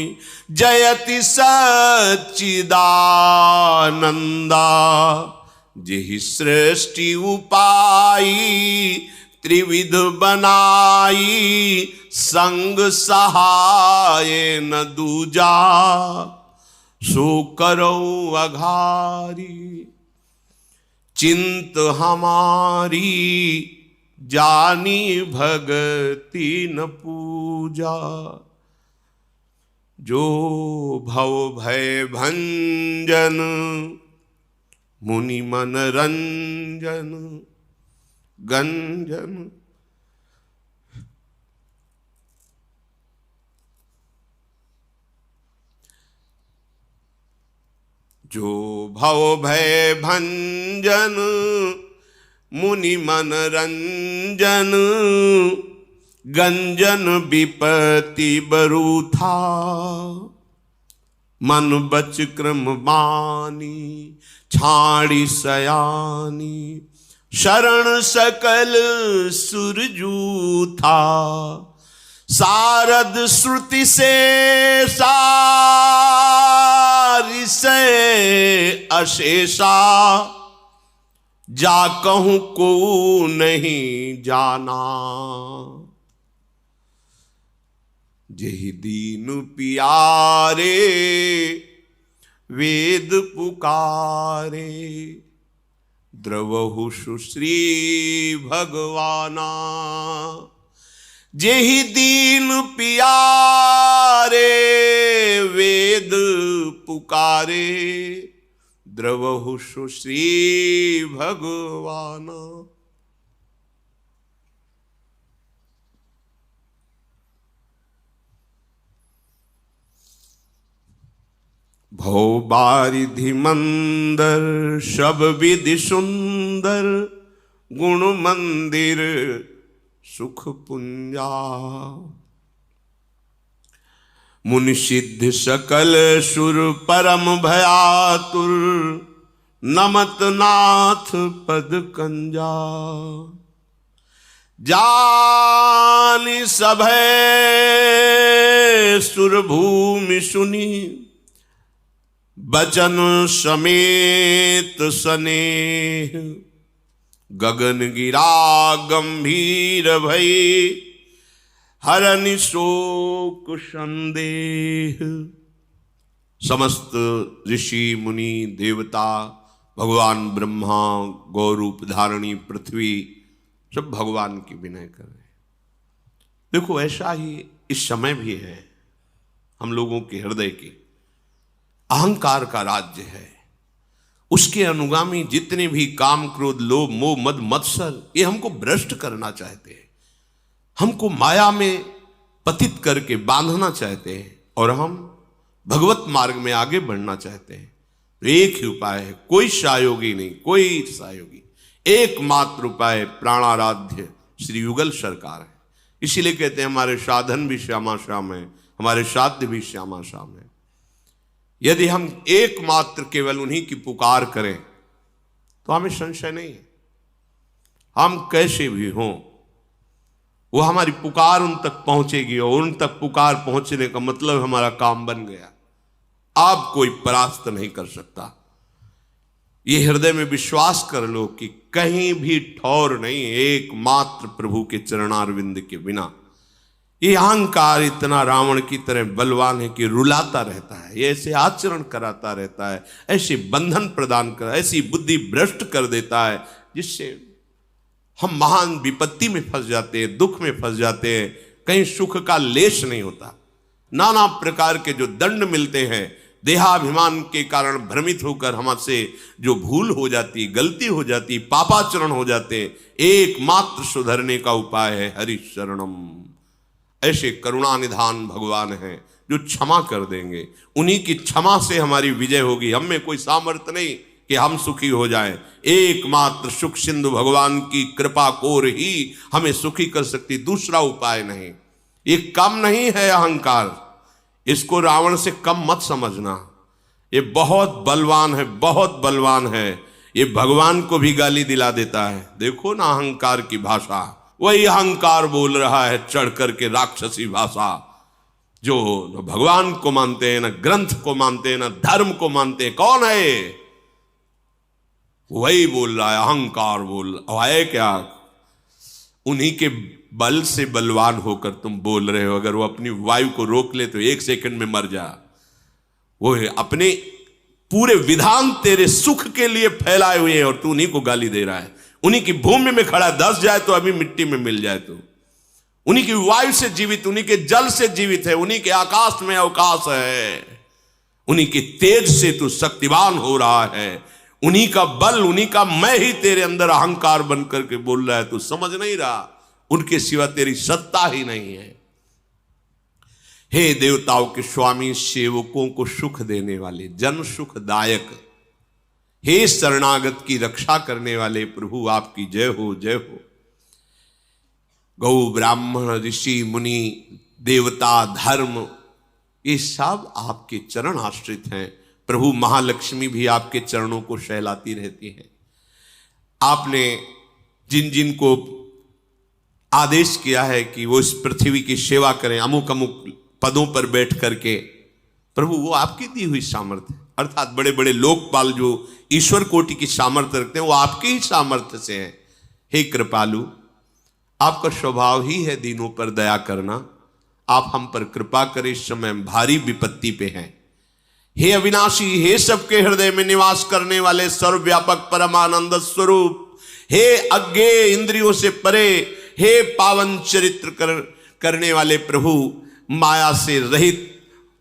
जयति सच्चिदानंदा। जेहि सृष्टि उपाई त्रिविध बनाई, संग सहाय न दूजा, सो करो अघारी। चिंत हमारी जानी भगति न पूजा, जो भव भय भंजन मुनि मन रंजन गंजन। जो भव भय भंजन मुनि मन रंजन, गंजन विपति बरूथा, मन बच क्रम बानी छाड़ी सयानी, शरण सकल सुरजूथा। सारद श्रुति से सारि से अशेषा, जा कहूं को नहीं जाना। जेहि दीन पियारे वेद पुकारे, द्रवहु सुश्री भगवाना। जेहि दीन पियारे वेद पुकारे, द्रवहु सुश्री भगवाना। भव बारिधि मंदर सब विधि सुंदर, गुण मंदिर सुख पुंजा। मुनि सिद्ध सकल सुर परम भयातुर, नमत नाथ पद कंजा। जानि सभय सुर भूमि सुनी, बचन समेत स्नेह। गगन गिरा गंभीर भई, हरनि शोक संदेह। समस्त ऋषि मुनि देवता, भगवान ब्रह्मा, गौरूप धारणी पृथ्वी, सब भगवान की विनय कर रहे हैं। देखो ऐसा ही इस समय भी है। हम लोगों के हृदय की अहंकार का राज्य है। उसके अनुगामी जितने भी काम क्रोध लोभ मोह मद मत्सर, ये हमको भ्रष्ट करना चाहते हैं, हमको माया में पतित करके बांधना चाहते हैं, और हम भगवत मार्ग में आगे बढ़ना चाहते हैं। तो एक ही उपाय है, कोई सहयोगी नहीं, कोई सहयोगी, एकमात्र उपाय प्राणाराध्य श्री युगल सरकार है। इसीलिए कहते हैं हमारे साधन भी श्यामा श्याम है, हमारे साध्य भी श्यामा श्याम है। यदि हम एकमात्र केवल उन्हीं की पुकार करें तो हमें संशय नहीं है, हम कैसे भी हों वो हमारी पुकार उन तक पहुंचेगी, और उन तक पुकार पहुंचने का मतलब हमारा काम बन गया। आप कोई परास्त नहीं कर सकता। ये हृदय में विश्वास कर लो कि कहीं भी ठौर नहीं, एकमात्र प्रभु के चरणारविंद के बिना। ये अहंकार इतना रावण की तरह बलवान है कि रुलाता रहता है, ये ऐसे आचरण कराता रहता है, ऐसे बंधन प्रदान कर, ऐसी बुद्धि भ्रष्ट कर देता है, जिससे हम महान विपत्ति में फंस जाते हैं, दुख में फंस जाते हैं, कहीं सुख का लेश नहीं होता। नाना प्रकार के जो दंड मिलते हैं, देहाभिमान के कारण भ्रमित होकर हमसे जो भूल हो जाती, गलती हो जाती, पापाचरण हो जाते, एकमात्र सुधरने का उपाय है हरि शरणम। ऐसे करुणा निधान भगवान हैं जो क्षमा कर देंगे, उन्हीं की क्षमा से हमारी विजय होगी। हम में कोई सामर्थ्य नहीं कि हम सुखी हो जाएं, एकमात्र सुख सिंधु भगवान की कृपा कोर ही हमें सुखी कर सकती, दूसरा उपाय नहीं। ये कम नहीं है अहंकार, इसको रावण से कम मत समझना, ये बहुत बलवान है, बहुत बलवान है। ये भगवान को भी गाली दिला देता है। देखो ना अहंकार की भाषा, वही अहंकार बोल रहा है चढ़ करके राक्षसी भाषा, जो न भगवान को मानते हैं, न ग्रंथ को मानते हैं, न धर्म को मानते हैं। कौन है? वही बोल रहा है, अहंकार बोल रहा है। क्या उन्हीं के बल से बलवान होकर तुम बोल रहे हो? अगर वो अपनी वायु को रोक ले तो 1 सेकंड में मर जा। वो अपने पूरे विधान तेरे सुख के लिए फैलाए हुए हैं और तू उन्हीं को गाली दे रहा है। उन्हीं की भूमि में खड़ा, धस जाए तो अभी मिट्टी में मिल जाए। तो उन्हीं की वायु से जीवित, उन्हीं के जल से जीवित है, उन्हीं के आकाश में अवकाश है, उन्हीं के तेज से तू शक्तिवान हो रहा है, उन्हीं का बल, उन्हीं का मैं ही तेरे अंदर अहंकार बन करके बोल रहा है। तू समझ नहीं रहा, उनके सिवा तेरी सत्ता ही नहीं है। हे देवताओं के स्वामी, सेवकों को सुख देने वाले, जन सुखदायक, हे शरणागत की रक्षा करने वाले प्रभु, आपकी जय हो, जय हो। गौ ब्राह्मण ऋषि मुनि देवता धर्म, ये सब आपके चरण आश्रित हैं। प्रभु महालक्ष्मी भी आपके चरणों को सहलाती रहती हैं। आपने जिन जिन को आदेश किया है कि वो इस पृथ्वी की सेवा करें, अमुक अमुक पदों पर बैठ करके, प्रभु वो आपकी दी हुई सामर्थ्य, अर्थात बड़े बड़े लोकपाल जो ईश्वर कोटि की सामर्थ्य रखते हैं, वो आपके ही सामर्थ्य से हैं। हे कृपालु, आपका स्वभाव ही है दीनों पर दया करना। आप हम पर कृपा करें, इस समय भारी विपत्ति पे हैं। हे अविनाशी, हे सबके हृदय में निवास करने वाले सर्वव्यापक परमानंद स्वरूप, हे अज्ञेय इंद्रियों से परे, हे पावन चरित्र करने वाले प्रभु, माया से रहित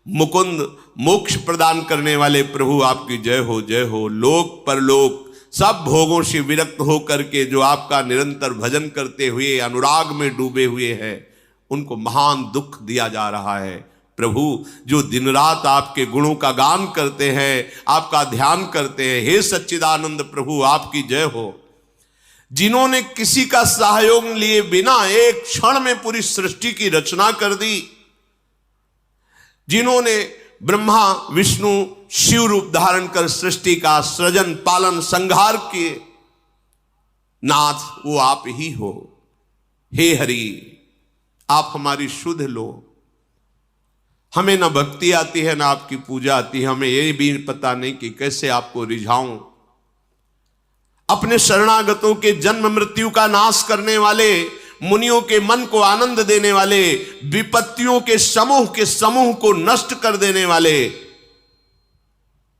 मुकुंद, मोक्ष प्रदान करने वाले प्रभु, आपकी जय हो, जय हो। लोक परलोक सब भोगों से विरक्त होकर के जो आपका निरंतर भजन करते हुए अनुराग में डूबे हुए हैं, उनको महान दुख दिया जा रहा है। प्रभु जो दिन रात आपके गुणों का गान करते हैं, आपका ध्यान करते हैं, हे सच्चिदानंद प्रभु, आपकी जय हो। जिन्होंने किसी का सहयोग लिए बिना एक क्षण में पूरी सृष्टि की रचना कर दी, जिन्होंने ब्रह्मा विष्णु शिव रूप धारण कर सृष्टि का सृजन पालन संहार किए, नाथ वो आप ही हो। हे हरि, आप हमारी सुध लो। हमें ना भक्ति आती है, ना आपकी पूजा आती है, हमें ये भी पता नहीं कि कैसे आपको रिझाऊं। अपने शरणागतों के जन्म मृत्यु का नाश करने वाले, मुनियों के मन को आनंद देने वाले, विपत्तियों के समूह को नष्ट कर देने वाले,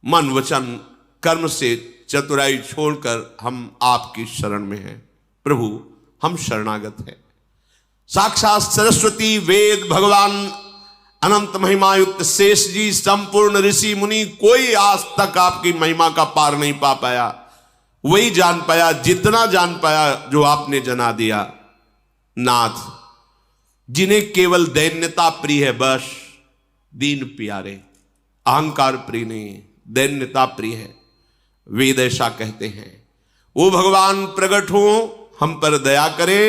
मन वचन कर्म से चतुराई छोड़कर हम आपकी शरण में हैं। प्रभु हम शरणागत हैं। साक्षात सरस्वती, वेद, भगवान, अनंत महिमा युक्त शेष जी, संपूर्ण ऋषि मुनि, कोई आज तक आपकी महिमा का पार नहीं पा पाया। वही जान पाया जितना जान पाया जो आपने जना दिया। नाथ, जिन्हें केवल दैन्यता प्रिय है, बस दीन प्यारे, अहंकार प्रिय नहीं, दैन्यता प्रिय है, वेद ऐसा कहते हैं। वो भगवान प्रकट हो, हम पर दया करे।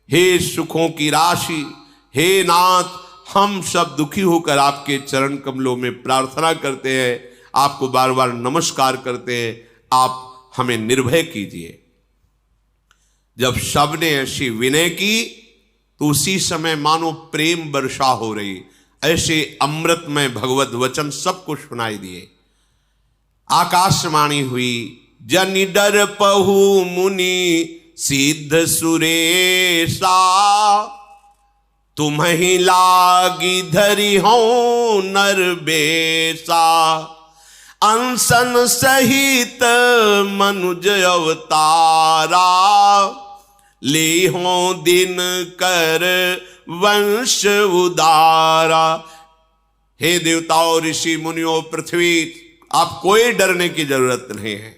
हे सुखों की राशि, हे नाथ, हम सब दुखी होकर आपके चरण कमलों में प्रार्थना करते हैं, आपको बार बार नमस्कार करते हैं। आप हमें निर्भय कीजिए। जब सबने ऐसी विनय की तो उसी समय मानो प्रेम वर्षा हो रही, ऐसे अमृतमय भगवत वचन सबको सुनाई दिए। आकाशवाणी हुई, जनि डर पहु मुनि सिद्ध सुरेशा, तुम्हि लागी धरि हो नर बेसा, अंसन सहित मनुज अवतारा, ले हो दिन कर वंश उदारा। हे देवताओं, ऋषि मुनियों, पृथ्वी, आप कोई डरने की जरूरत नहीं है,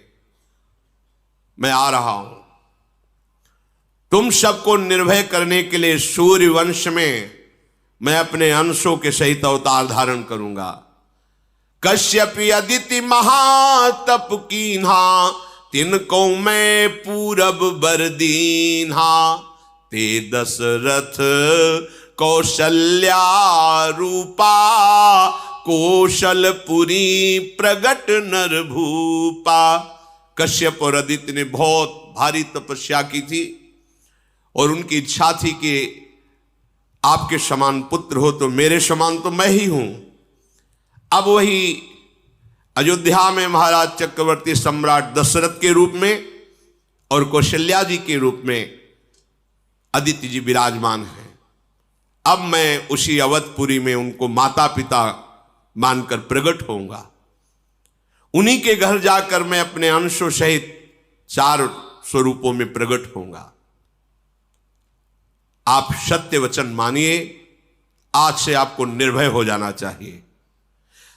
मैं आ रहा हूं। तुम सबको निर्भय करने के लिए सूर्य वंश में मैं अपने अंशों के सहित अवतार धारण करूंगा। कश्यपि अदिति महातप कीन्हा, तिनको मैं पूरब बर दीन्हा, ते दशरथ कौशल्या रूपा, कौशलपुरी प्रगट नर भूपा। कश्यप और अदिति ने बहुत भारी तपस्या की थी और उनकी इच्छा थी कि आपके समान पुत्र हो तो मेरे समान तो मैं ही हूं। अब वही अयोध्या में महाराज चक्रवर्ती सम्राट दशरथ के रूप में और कौशल्या जी के रूप में अदिति जी विराजमान हैं। अब मैं उसी अवधपुरी में उनको माता पिता मानकर प्रकट होऊंगा। उन्हीं के घर जाकर मैं अपने अंशों सहित 4 स्वरूपों में प्रकट होऊंगा। आप सत्य वचन मानिए, आज से आपको निर्भय हो जाना चाहिए।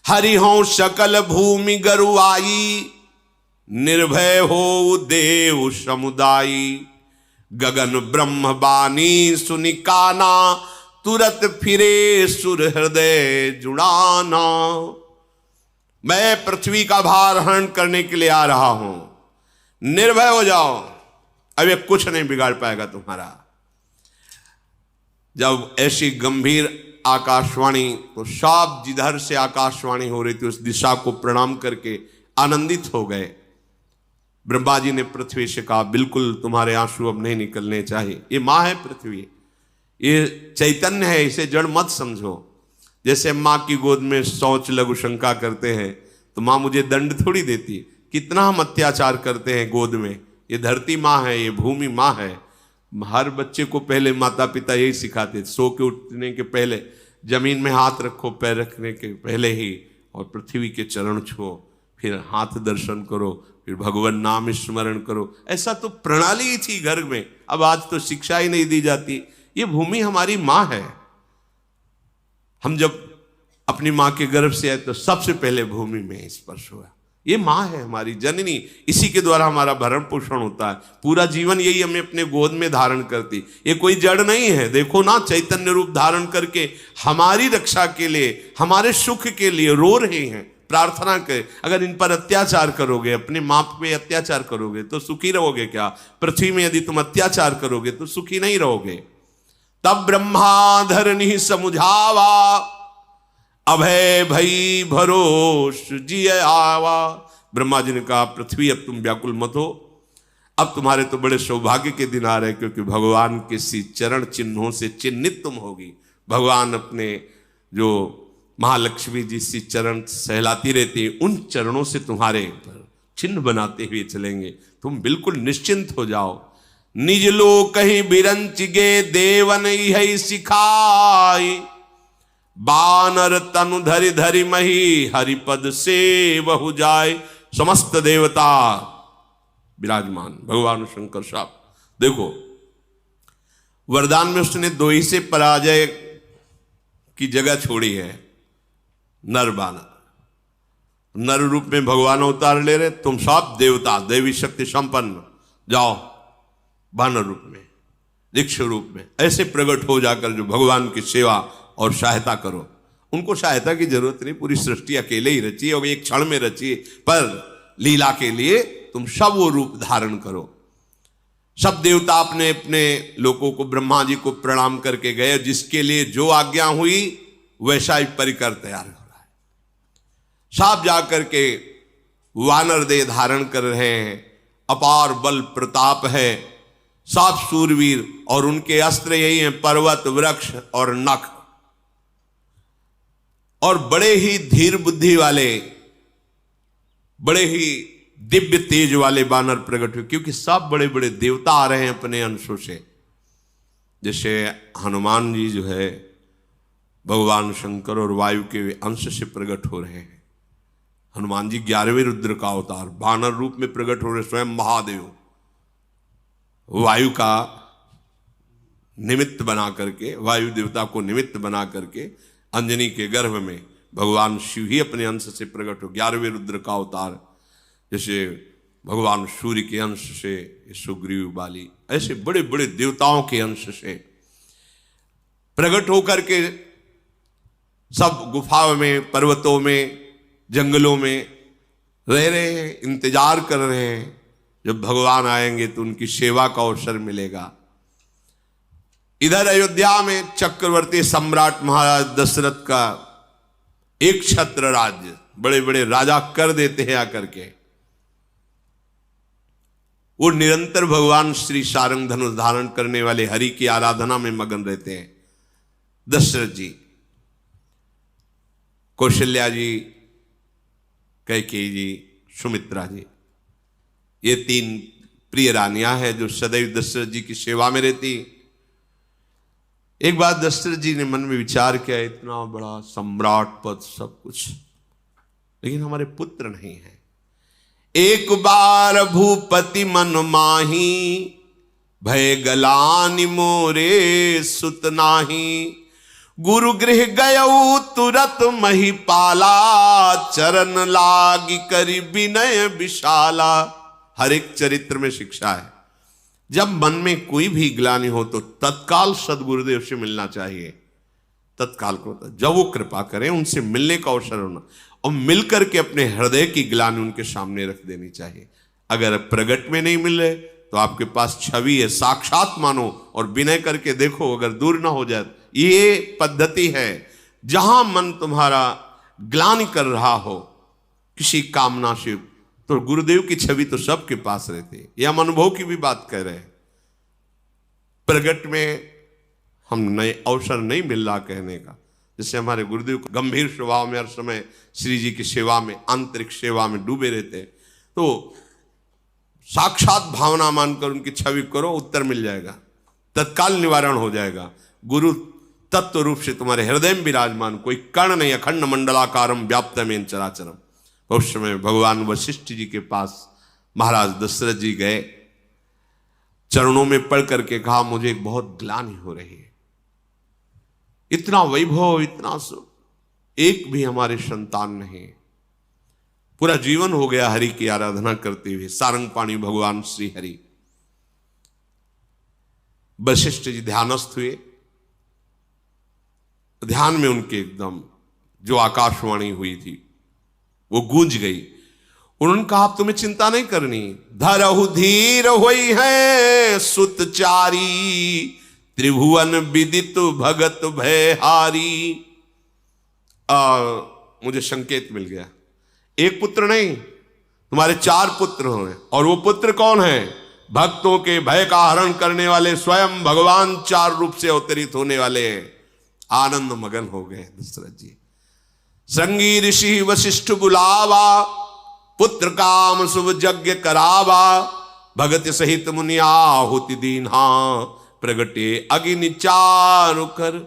हरि हो सकल भूमि गरुआई, निर्भय हो देव समुदायी, गगन ब्रह्म बानी सुनि काना, तुरत फिरे सुर हृदय जुड़ाना। मैं पृथ्वी का भार हरण करने के लिए आ रहा हूं, निर्भय हो जाओ, अब ये कुछ नहीं बिगाड़ पाएगा तुम्हारा। जब ऐसी गंभीर आकाशवाणी, तो सब जिधर से आकाशवाणी हो रही थी उस दिशा को प्रणाम करके आनंदित हो गए। ब्रह्मा जी ने पृथ्वी से कहा, बिल्कुल तुम्हारे आंसू अब नहीं निकलने चाहिए। ये माँ है पृथ्वी, ये चैतन्य है, इसे जड़ मत समझो। जैसे माँ की गोद में शौच लघु शंका करते हैं तो माँ मुझे दंड थोड़ी देती। कितना हम अत्याचार करते हैं गोद में। ये धरती माँ है, ये भूमि माँ है। हर बच्चे को पहले माता पिता यही सिखाते, सो के उठने के पहले जमीन में हाथ रखो, पैर रखने के पहले ही, और पृथ्वी के चरण छुओ, फिर हाथ दर्शन करो, फिर भगवान नाम स्मरण करो। ऐसा तो प्रणाली ही थी घर में। अब आज तो शिक्षा ही नहीं दी जाती। ये भूमि हमारी माँ है। हम जब अपनी माँ के गर्भ से आए तो सबसे पहले भूमि में स्पर्श हुआ। ये माँ है हमारी जननी, इसी के द्वारा हमारा भरण पोषण होता है। पूरा जीवन यही हमें अपने गोद में धारण करती। ये कोई जड़ नहीं है। देखो ना, चैतन्य रूप धारण करके हमारी रक्षा के लिए, हमारे सुख के लिए रो रहे हैं, प्रार्थना करें। अगर इन पर अत्याचार करोगे, अपने माँ पे अत्याचार करोगे तो सुखी रहोगे क्या? पृथ्वी में यदि तुम अत्याचार करोगे तो सुखी नहीं रहोगे। तब ब्रह्मा धरनी समुझावा, अभय भई भरोस जिय आवा। ब्रह्मा जी ने कहा, पृथ्वी अब तुम व्याकुल मत हो, अब तुम्हारे तो बड़े सौभाग्य के दिन आ रहे, क्योंकि भगवान के सी चरण चिन्हों से चिन्हित तुम होगी। भगवान अपने जो महालक्ष्मी जी सी चरण सहलाती रहती है, उन चरणों से तुम्हारे चिन्ह बनाते हुए चलेंगे। तुम बिल्कुल निश्चिंत हो जाओ। निज लोक कहीं बिरंच गे देवन यही सिखाई, बानर तनु धरि धरि मही हरिपद से बहु जाए। समस्त देवता विराजमान, भगवान शंकर साहब। देखो, वरदान में उसने 2 ही से पराजय की जगह छोड़ी है, नर बानर। नर रूप में भगवान अवतार ले रहे, तुम सब देवता, देवी शक्ति संपन्न, जाओ बानर रूप में, दीक्ष रूप में ऐसे प्रकट हो जाकर जो भगवान की सेवा और सहायता करो। उनको सहायता की जरूरत नहीं, पूरी सृष्टि अकेले ही रची और एक क्षण में रची, पर लीला के लिए तुम सब वो रूप धारण करो। सब देवता अपने अपने लोगों को ब्रह्मा जी को प्रणाम करके गए, जिसके लिए जो आज्ञा हुई वैसा ही परिकर तैयार हो रहा है। सब जाकर के वानर देह धारण कर रहे हैं, अपार बल प्रताप है, सब सूरवीर, और उनके अस्त्र यही हैं, पर्वत, वृक्ष और नख। और बड़े ही धीर बुद्धि वाले, बड़े ही दिव्य तेज वाले वानर प्रकट हुए, क्योंकि सब बड़े बड़े देवता आ रहे हैं अपने अंशों से। जैसे हनुमान जी जो है भगवान शंकर और वायु के अंश से प्रकट हो रहे हैं। हनुमान जी 11वें रुद्र का अवतार वानर रूप में प्रकट हो रहे, स्वयं महादेव वायु का निमित्त बना करके, वायु देवता को निमित्त बना करके अंजनी के गर्भ में भगवान शिव ही अपने अंश से प्रकट हो, 11वें रुद्र का अवतार। जैसे भगवान सूर्य के अंश से सुग्रीव बाली, ऐसे बड़े बड़े देवताओं के अंश से प्रकट होकर के सब गुफाओं में, पर्वतों में, जंगलों में रह रहे हैं, इंतजार कर रहे हैं जब भगवान आएंगे तो उनकी सेवा का अवसर मिलेगा। इधर अयोध्या में चक्रवर्ती सम्राट महाराज दशरथ का एक छत्र राज्य, बड़े बड़े राजा कर देते हैं आकर के, वो निरंतर भगवान श्री सारंग धनुष धारण करने वाले हरि की आराधना में मगन रहते हैं। दशरथ जी, कौशल्या जी, कैकेयी जी, सुमित्रा जी, ये 3 प्रिय रानियां हैं जो सदैव दशरथ जी की सेवा में रहती। एक बार दशरथ जी ने मन में विचार किया, इतना बड़ा सम्राट पद सब कुछ, लेकिन हमारे पुत्र नहीं है। एक बार भूपति मन माही, भय गलानि मोरे सुत नाही। गुरु गृह गयऊ तुरत महिपाला, चरण लागी करी विनय विशाला। हर एक चरित्र में शिक्षा है, जब मन में कोई भी ग्लानि हो तो तत्काल सदगुरुदेव से मिलना चाहिए। तत्काल को जब वो कृपा करें उनसे मिलने का अवसर होना, और मिलकर के अपने हृदय की ग्लानि उनके सामने रख देनी चाहिए। अगर प्रगट में नहीं मिल रहे तो आपके पास छवि है, साक्षात मानो और विनय करके देखो, अगर दूर ना हो जाए। ये पद्धति है। जहां मन तुम्हारा ग्लानि कर रहा हो किसी कामना से, तो गुरुदेव की छवि तो सबके पास रहती है। यह हम अनुभव की भी बात कह रहे हैं। प्रगट में हम नए अवसर नहीं मिल रहा कहने का। जैसे हमारे गुरुदेव गंभीर स्वभाव में हर समय श्री जी की सेवा में, आंतरिक सेवा में डूबे रहते हैं, तो साक्षात भावना मानकर उनकी छवि करो, उत्तर मिल जाएगा, तत्काल निवारण हो जाएगा। गुरु तत्व रूप से तुम्हारे हृदय में विराजमान, कोई कर्ण नहीं, अखंड मंडलाकारम व्याप्तमेन चराचरम। उस समय भगवान वशिष्ठ जी के पास महाराज दशरथ जी गए, चरणों में पड़ करके कहा, मुझे बहुत ग्लानि हो रही है, इतना वैभव, इतना सुख, एक भी हमारे संतान नहीं। पूरा जीवन हो गया हरि की आराधना करते हुए, सारंगपाणी भगवान श्री हरि। वशिष्ठ जी ध्यानस्थ हुए, ध्यान में उनके एकदम जो आकाशवाणी हुई थी वो गूंज गई। उन्होंने कहा, आप तुम्हें चिंता नहीं करनी, धरहु धीर होई है सुतचारी, त्रिभुवन विदित भगत भयहारी। मुझे संकेत मिल गया, एक पुत्र नहीं, तुम्हारे 4 पुत्र होंगे। और वो पुत्र कौन है? भक्तों के भय का हरण करने वाले स्वयं भगवान 4 रूप से अवतरित होने वाले हैं। आनंद मगन हो गए दशरथ जी। श्रृंगी ऋषि वशिष्ठ बुलावा, पुत्र काम शुभ यज्ञ करावा, भगत सहित मुनि आहुति दीन्हा, प्रगटे अग्नि चारु कर।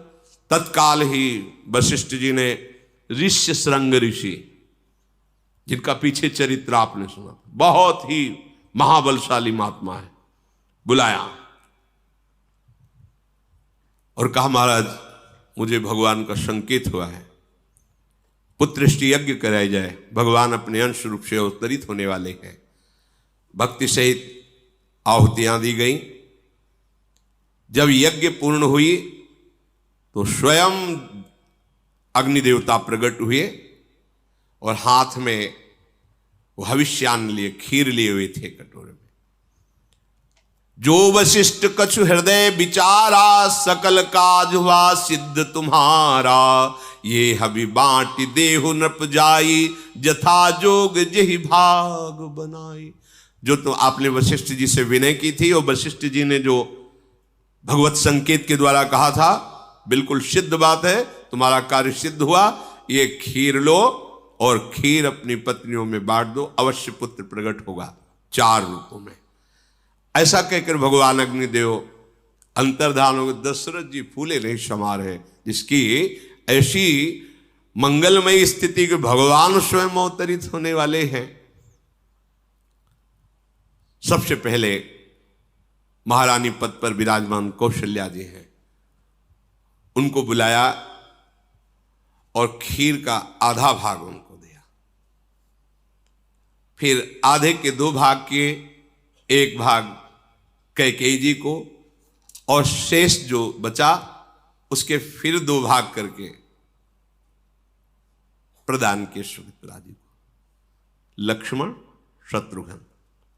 तत्काल ही वशिष्ठ जी ने ऋष्य श्रृंग ऋषि, जिनका पीछे चरित्र आपने सुना, बहुत ही महाबलशाली महात्मा है, बुलाया और कहा, महाराज मुझे भगवान का संकेत हुआ है, पुत्रष्टि यज्ञ कराया जाए, भगवान अपने अंश रूप से अवतरित होने वाले हैं। भक्ति सहित आहुतियां दी गई। जब यज्ञ पूर्ण हुई तो स्वयं अग्नि देवता प्रकट हुए और हाथ में वो हविष्यान्न लिए, खीर लिए हुए थे कटोरे में। जो वशिष्ठ कछु हृदय विचारा, सकल काज हुआ सिद्ध तुम्हारा, ये हवि बांट देहु नृप जाई, जथा जोग जहि भाग बनाई। जो तो आपने वशिष्ठ जी से विनय की थी और वशिष्ठ जी ने जो भगवत संकेत के द्वारा कहा था, बिल्कुल सिद्ध बात है, तुम्हारा कार्य सिद्ध हुआ। ये खीर लो और खीर अपनी पत्नियों में बांट दो, अवश्य पुत्र प्रकट होगा 4 रूपों में। ऐसा कहकर भगवान अग्निदेव अंतर्धान हो गए। दशरथ जी फूले नहीं समा रहे, जिसकी ऐसी मंगलमयी स्थिति के भगवान स्वयं अवतरित होने वाले हैं। सबसे पहले महारानी पद पर विराजमान कौशल्या जी हैं, उनको बुलाया और खीर का आधा भाग उनको दिया। फिर आधे के 2 भाग किए, 1 भाग कैकेयी जी को, और शेष जो बचा उसके फिर 2 भाग करके प्रदान किए सुमित्रा जी को। लक्ष्मण, शत्रुघ्न,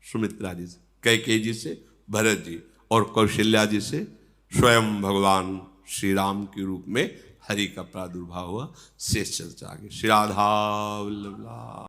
सुमित्रा जी से, कैकेयी जी से भरत जी, और कौशल्या जी से स्वयं भगवान श्री राम के रूप में हरि का प्रादुर्भाव हुआ। शेष चर्चा आगे। श्री राधा वल्लभ।